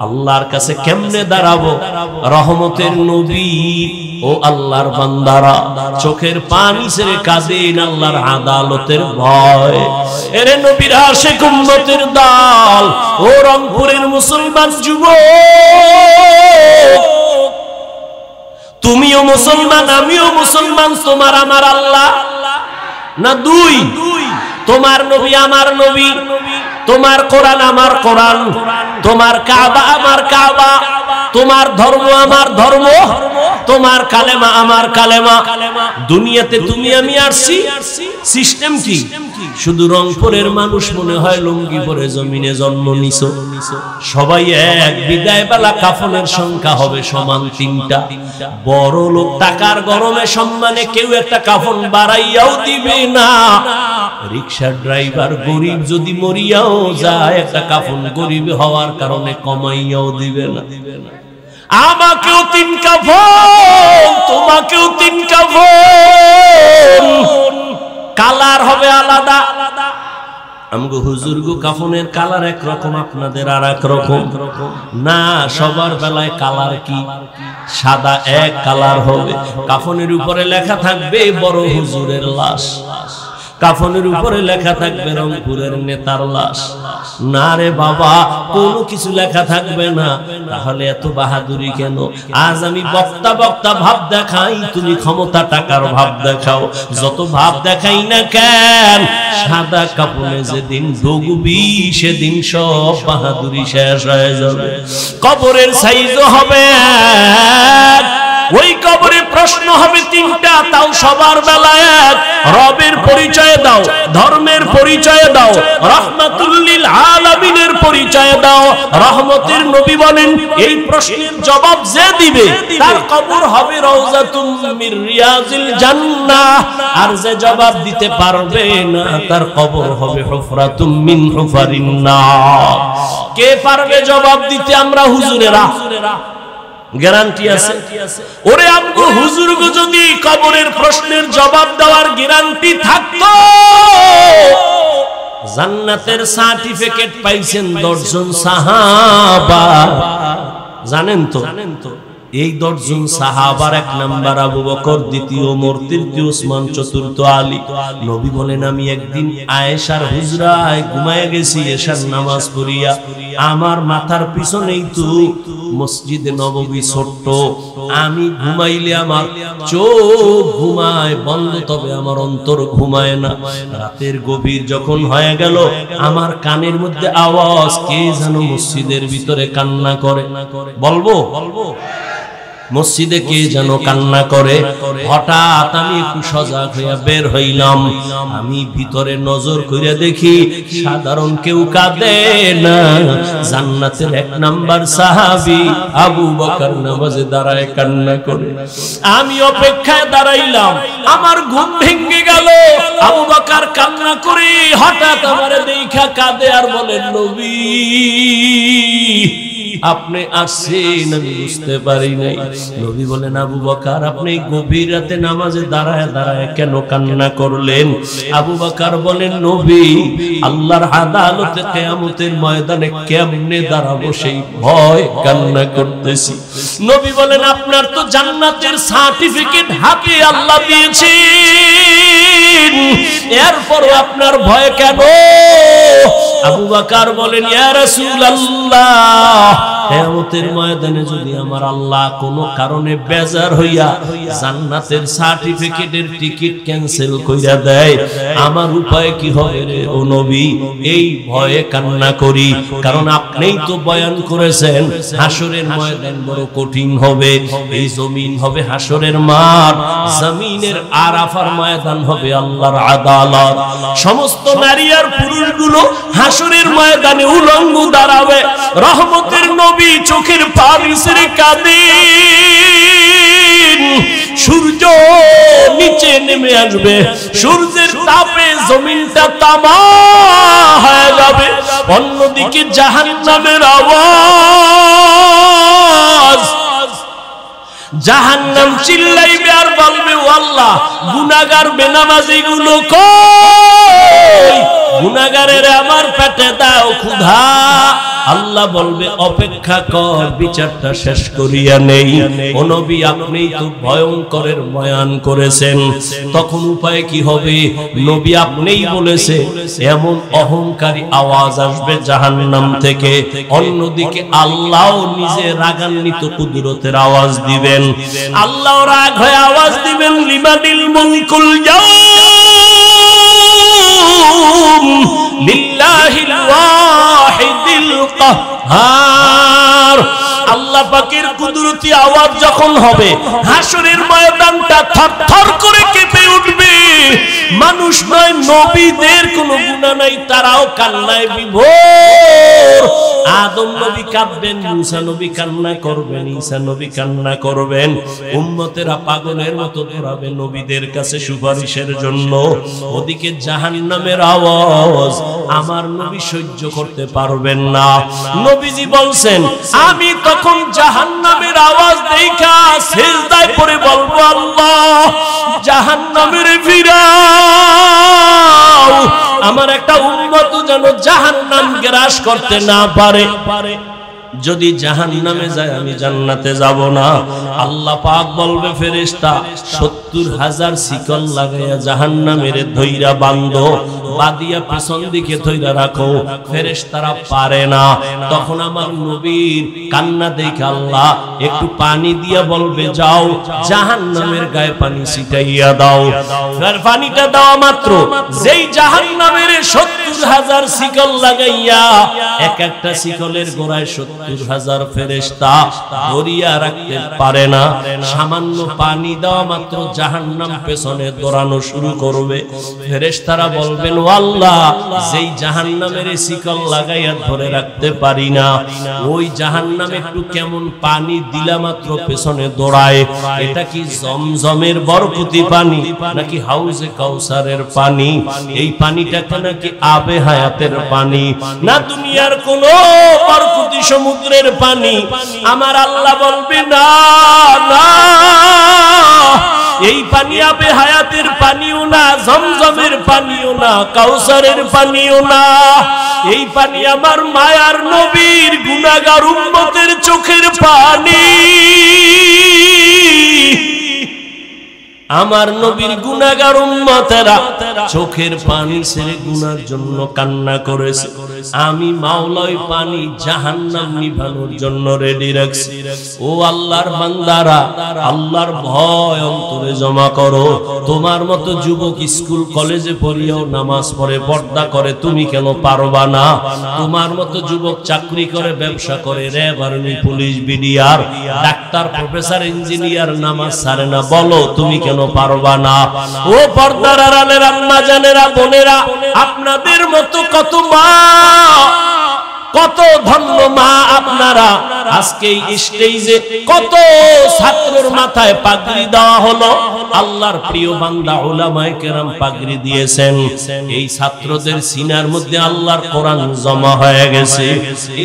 আল্লাহর কাছে কেমনে দাঁড়াবো? রহমতের নবী ও আল্লাহর বান্দারা চোখের পানি ছেড়ে কাঁদেন আল্লাহর আদালতের ভয়। এরে নবীর আশিক উম্মতের দল, ও রংপুরের মুসলমান যুবক, তুমিও মুসলমান, আমিও মুসলমান। তোমার আমার আল্লাহ না দুই? তোমার নবী আমার নবী, তোমার কোরআন আমার কোরআন, তোমার কাবা আমার কাবা, তোমার ধর্ম আমার ধর্ম। তোমার কালেমা আমার কালেমা। দুনিয়াতে তুমি আমি আসছি, সিস্টেম কি? শুধু রংপুরের মানুষ মনে হয় লুঙ্গি পরে জমিনে জন্ম নিছো। সবাই এক, বিদায় বেলা কাফনের সংখ্যা হবে সমান 3টা। বড় লোক টাকার গরমে সম্মানে কেউ একটা কাফন বাড়াইয়াও দিবে না। রিকশার ড্রাইভার গরিব যদি মরিয়াও যায়, একটা কাফন গরিব হওয়ার কারণে কমাইয়াও দিবে না। আমাকেও 3 কাফন, তোমাকেও 3 কাফন, কালার হবে আলাদা। আমগো হুজুর গো কাফনের কালার একরকম, আপনাদের আর এক রকম না। সবার বেলায় কালার কি? সাদা এক কালার হবে। কাফনের উপরে লেখা থাকবে বড় হুজুরের লাশ, কাফনের উপরে লেখা থাকবে রংপুরের নেতার লাশ। না রে বাবা, কোনো কিছু লেখা থাকবে না। তাহলে এত বাহাদুরি কেন? আজ আমি বক্তা বক্তা ভাব দেখাই, তুমি ক্ষমতা টাকার ভাব দেখাও। যত ভাব দেখাই না কেন, সাদা কাপড়ে যেদিন ঢুকবি সেদিন সব বাহাদুরি শেষ হয়ে যাবে। কবরের সাইজও হবে এক, ওই কবরে প্রশ্ন হবে 3টা, তাও সবার বেলায় এক। রবের পরিচয় দাও, ধর্মের পরিচয় দাও, রাহমাতুল লিল আলামিনের পরিচয় দাও। রহমতের নবী বলেন, এই প্রশ্নের জবাব যে দিবে তার কবর হবে রওজাতুম মির রিয়াজিল জান্নাহ, আর যে জবাব দিতে পারবে না তার কবর হবে হুফরাতুম মিন হুফারিন নার। কে পারবে জবাব দিতে? আমরা হুজুরেরা। গ্যারান্টি আছে? ওরে আমগো হুজুর গো, যদি কবরের প্রশ্নের জবাব দেওয়ার গ্যারান্টি থাকতো, জান্নাতের সার্টিফিকেট পাইছেন 10 জন সাহাবা। জানেন তো এই 10 জন সাহাবার 1 নাম্বার আবু বকর, দ্বিতীয় ওমর, তৃতীয় উসমান, চতুর্থ আলী। নবী বলেন, আমি একদিন আয়েশার হুজরায় ঘুমায় গেছি এশার নামাজ পড়িয়া। আমার মাথার পিছনেই তো মসজিদে নববী ছোট্ট। আমি ঘুমাইলে আমার চোখ ঘুমায় বন্ধ, তবে আমার অন্তর ঘুমায় না। রাতের গভীর যখন হয়ে গেল, আমার কানের মধ্যে আওয়াজ, কে যেন মসজিদের ভিতরে কান্না করে। বলবো মসজিদে কে যেন কান্না করে। হঠাৎ আমি একটু সজাগ হইয়া বের হইলাম। আমি ভিতরে নজর কইরা দেখি সাধারণ কেউ কাঁদে না, জান্নাতের 1 নাম্বার সাহাবী আবু বকর নামাজে দাঁড়ায় কান্না করে। আমি অপেক্ষায় দাঁড়াইলাম, আমার ঘুম ভেঙে গেল। আবু বকর কান্না করে হঠাৎ আমারে দেখা কাঁদে আর বলেন, নবী আপনি আসছেন, আমি বুঝতে পারি নাই। নবী বলেন, আবু বকর আপনি গভীর রাতে নামাজে দাঁড়ায় দাঁড়ায় কেন কান্না করলেন? আবু বকর বলেন, নবী আল্লাহর আদালতে কিয়ামতের ময়দানে কেমনে দাঁড়াবো সেই ভয় কান্না করতেছি। নবী বলেন, আপনার তো জান্নাতের সার্টিফিকেট হাতে আল্লাহ দিয়েছেন, এরপরও আপনার ভয় কেন? আবু বকর বলেন, ইয়া রাসূলুল্লাহ, কিয়ামতের ময়দানে যদি আমার আল্লাহ কোনো কারণে বেজার হইয়া জান্নাতের সার্টিফিকেটের টিকিট ক্যান্সেল কইরা দেয়, আমার উপায় কি হবে রে ও নবী? এই ভয়ে কান্না করি, কারণ আপনিই তো বয়ান করেছেন হাসরের ময়দান বড় কঠিন হবে। এই জমিন হবে হাসরের মাঠ, জমিনের আরাফার ময়দান হবে আল্লাহর আদালত। সমস্ত নারী আর পুরুষগুলো হাসরের ময়দানে উলঙ্গ দাঁড়াবে। রহমতের নবী চোখের পানি ছেড়ে কাঁদেন। সূর্য নিচে নেমে আসবে, সূর্যের তাপে জমিনটা তামা হয়ে যাবে। অন্যদিকে জাহান্নামের আওয়াজ, জাহান্নাম চিল্লাইবে আর বলবে, ও আল্লাহ গুনাহগার বেনামাজি গুলো কই? গুনাহগারের আমার পেটে দাও ক্ষুধা। আল্লাহ বলবে, অপেক্ষা কর, বিচারটা শেষ করিয়া নেই। ও নবী আপনি তো ভয়ঙ্করের বয়ান করেছেন, তখন উপায় কি হবে? নবী আপনিই বলেছে এমন অহংকারী আওয়াজ আসবে জাহান্নাম থেকে। অন্যদিকে আল্লাহ নিজে রাগান্বিত কুদরতের আওয়াজ দিবেন। আল্লাহ রাগ হয়ে আওয়াজ দিবেন, লিমানিল মুলকুল ইয়াউম লিল্লাহিল ওয়াহিদিল কাহ্হার। আল্লাহ পাকের কুদরতি আওয়াজ যখন হবে হাসরের ময়দানটা থরথর করে কেঁপে উঠবে। মানুষ নয়, নবীদের কোনো গুনাহ নাই, তারাও কান্নায় বিভোর। আদম নবী কাঁদবেন, মুসা নবী কান্না করবেন, ঈসা নবী কান্না করবেন। উম্মতেরা পাগলের মতো দৌড়াবে নবীদের কাছে সুপারিশের জন্য। ওদিকে জাহান্নামের আওয়াজ আমার নবী সহ্য করতে পারবেন না। নবীজি বলছেন, আমি তখন জাহান্নামের আওয়াজ দেখা সিজদায় পড়ে বলবো, আল্লাহ জাহান্নামের ফিরাও, আমার একটা উম্মত যেন জাহান্নাম গ্রাস করতে না পারে। যদি জাহান্নামে যায় আমি জান্নাতে যাব না। আল্লাহ পাক বলবে, ফেরেশতা ৭০,০০০ শিকল লাগাইয়া জাহান্নামের ধইরা বাঁধো, বাঁধিয়া পেছন দিকে ধইরা রাখো। ফেরেশতারা পারে না। তখন আমার নবীর কান্না দেখে আল্লাহ একটু পানি দিয়া বলবে, যাও জাহান্নামের গায়ে পানি ছিটাইয়া দাও। পানিটা দেওয়া মাত্র যেই জাহান্নামের ৭০,০০০ শিকল লাগাইয়া এক একটা শিকলের গোড়ায় ৭০,০০০ ফেরেশতা ধরিয়া রাখতে পারে না। সামান্য পানি দেওয়া মাত্র জাহান্নাম পেছনে দৌড়ানো শুরু করবে। ফেরেশতারা বলবেন, ও আল্লাহ, যেই জাহান্নামের শিকল লাগাইয়া ধরে রাখতে পারি না, ওই জাহান্নামে একটু কেমন পানি দিলা মাত্র পেছনে দৌড়ায়। এটা কি জমজমের বরকতি পানি নাকি হাউজে কাউসারের পানি? এই পানিটাকে নাকি আবে হায়াতের পানি, না দুনিয়ার কোন বরকতি সমুদ্রের পানি? আমার আল্লাহ বলবে, না না, এই পানি আবে হায়াতের পানিও না, জমজমের পানিও না, কাউসারের পানিও না। এই পানি আমার মায়ার নবীর গুনাহগার উম্মতের চোখের পানি। আমার নবীর গুনাহগার উম্মতেরা চোখের পানি ছেড়ে গুনার জন্য কান্না করেছে। আমি মাওলাই পানি জাহান্নাম নিভানোর জন্য রেডি রাখছি। ও আল্লাহর বান্দারা, আল্লাহর ভয় অন্তরে জমা করো। তোমার মতো যুবক স্কুল কলেজে পড়িয়াও নামাজ পড়ে পর্দা করে, তুমি কেন পারবা না? তোমার মতো যুবক চাকরি করে, ব্যবসা করে, RAB, army, police, BDR, doctor, professor, engineer, নামাজ ছাড়ে না, বলো তুমি কেন পারবা না? ও পর্দার আড়ালের আম্মা জানেরা, বোনেরা, আপনাদের মতো কত মা, কত ধন্য মা আপনারা। আজকে স্টেজে কত ছাত্রর মাথায় পাগড়ি দেওয়া হলো। আল্লাহর প্রিয় বান্দা উলামায়ে কেরাম পাগড়ি দিয়েছেন। এই ছাত্রদের সিনার মধ্যে আল্লাহর কোরআন জমা হয়ে গেছে।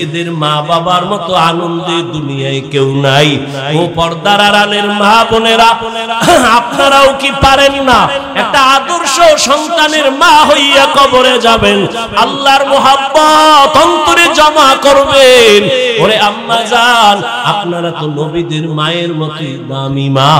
এদের মা বাবার মতো আনন্দে দুনিয়ায় কেউ নাই। ও পর্দার আড়ালের মা বোনেরা, আপনারাও কি পারেন না একটা আদর্শ সন্তানের মা হইয়া কবরে যাবেন? আল্লাহর মুহাব্বত অন্তরে জমা করবেন। ওরে আম্মা জান, আপনারা তো নবীদের মায়ের মতো দামি মা।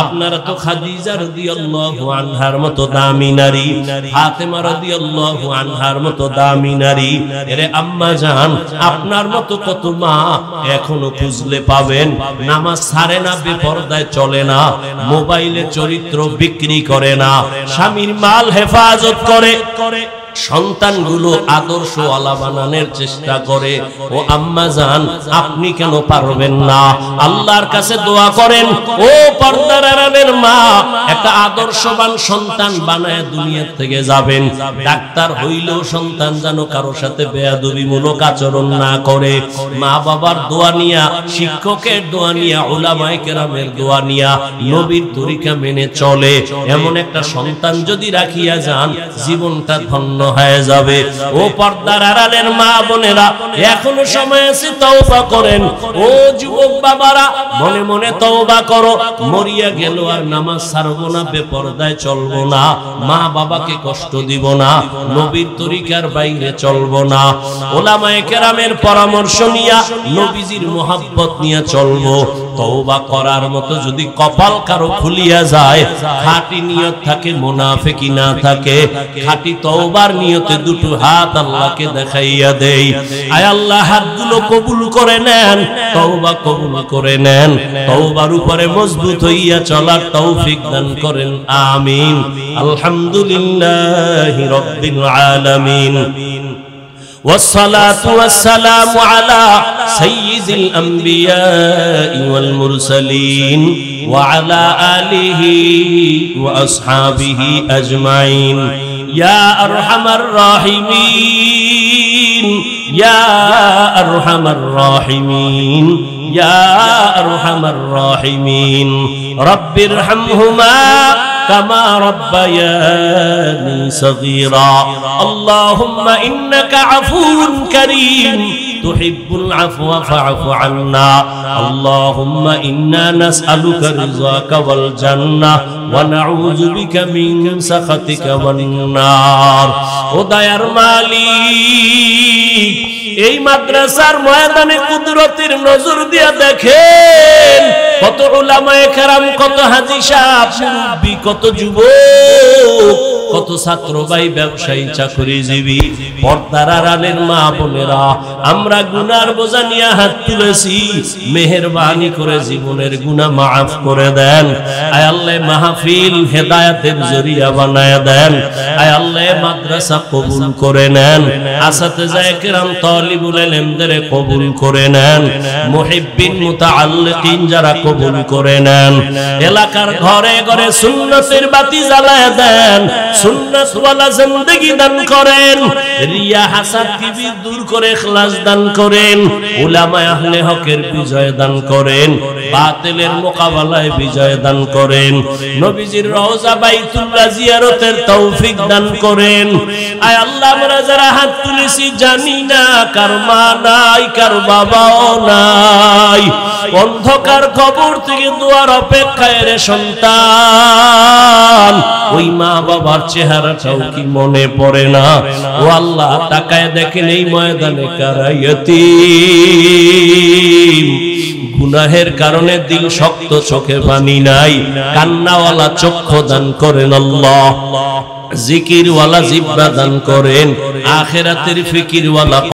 আপনারা তো খাদিজা রাদিয়াল্লাহু আনহার মতো দামি নারী, ফাতেমা রাদিয়াল্লাহু আনহার মতো দামি নারী। এরে আম্মা জান, আপনার মতো কত মা এখনো খুঁজলে পাবেন। নামাজ ছাড়ে না, বেপরদায় চলে না, মোবাইলে চরিত্র বিক্রি করে না, স্বামীর মাল হেফাজত করে, সন্তানগুলো আদর্শওয়ালা বানানোর চেষ্টা করে। ও আম্মা জান, আপনি কেন পারবেন না? আল্লাহর কাছে দোয়া করেন। ও পর্দার আড়ালের মা, একটা আদর্শবান সন্তান বানায় দুনিয়া থেকে যাবেন। ডাক্তার হইলেও সন্তান যেন কারোর সাথে বেয়াদবিমূলক আচরণ না করে। মা বাবার দোয়া নিয়া, শিক্ষকের দোয়া নিয়া, উলামায়ে কেরামের দোয়া নিয়া, নবীর তরিকা মেনে চলে এমন একটা সন্তান যদি রাখিয়া যান, জীবনটা ধন্য হয়ে যাবে। ও পর্দার আড়ালের মা বোনেরা, এখনো সময় আছে, তওবা করেন। ও যুবক বাবারা, মনে মনে তওবা করো। মরিয়া গেল আর নামাজ ছাড়বো না, বেপরদায় চলবো না, মা বাবাকে কষ্ট দিব না, নবীর তরিকার বাইরে চলবো না, উলামায়ে কেরামের পরামর্শ নিয়া, নবীজির মোহাব্বত নিয়ে চলবো। তওবা করার মতো যদি কপাল কারো খুলিয়া যায়, খাঁটি নিয়ত থাকে, মুনাফিকি না থাকে, খাঁটি তওবার নিয়তে দুটো হাত আল্লাহকে দেখাইয়া দেই। আয় আল্লাহ, হাতগুলো কবুল করে নেন, তওবা কবুল করে নেন, তওবার উপরে মজবুত হইয়া চলার তৌফিক দান করেন। আমিন। আলহামদুলিল্লাহি রাব্বিল আলামিন। والصلاة والسلام على سيد الأنبياء والمرسلين وعلى آله وأصحابه أجمعين يا أرحم الراحمين يا أرحم الراحمين يا أرحم الراحمين رب ارحمهما كما ربياني صغيرا اللهم إنك عفو كريم تحب العفو فاعف عنا اللهم إنا نسألك رضاك والجنة ونعوذ بك من سخطك والنار ودير مالك এই মাদ্রাসার ময়দানে কুদরতের নজর দিয়া দেখেন কত উলামায়ে কেরাম কত হাজী সাহেব মুরব্বি কত যুবক কত ছাত্র ভাই ব্যবসায়ী চাকরিজীবী পর্দার আড়ালের মা বোনেরা আমরা গুনার বোঝা নিয়ে হাত তুলেছি মেহেরবানি করে জীবনের গুনাহ maaf করে দেন আয় আল্লাহ মাহফিল হেদায়েতের জরিয়া বানায় দেন আয় আল্লাহ মাদ্রাসা কবুল করে নেন আসাতিজায়ে কেরাম তালিবুল ইলমদের কবুল করে নেন মুহিব্বিন মুতাআল্লিকিন যারা কবুল করে নেন এলাকার ঘরে ঘরে সুন্নতের বাতি জ্বালায় দেন সুন্নাত ওয়ালা জিন্দেগি দান করেন রিয়া হাসাদ কিবির দূর করে ইখলাস দান করেন উলামায়ে আহলে হকের বিজয় দান করেন বাতিলের মোকাবেলায় বিজয় দান করেন নবীজির রওজা বাইতুল্লাহ জিয়ারতের তৌফিক দান করেন আয় আল্লাহ আমরা যারা হাত তুলেছি জানি না কার মা নাই কার বাবাও নাই অন্ধকার কবর থেকে দুয়ার অপেক্ষায় রে সন্তান ওই মা বাবার চেহারাটাও কি মনে পড়ে না ও আল্লাহ তাকায় দেখেন এই ময়দানে কারা ইয়তীম গুনাহের কারণে দিল শক্ত চোখে পানি নাই কান্নাওয়ালা চক্ষু দান করেন আল্লাহ জিকির ওয়ালা জিহ্বা দান করেন আখিরাতের ফিকির ওয়ালা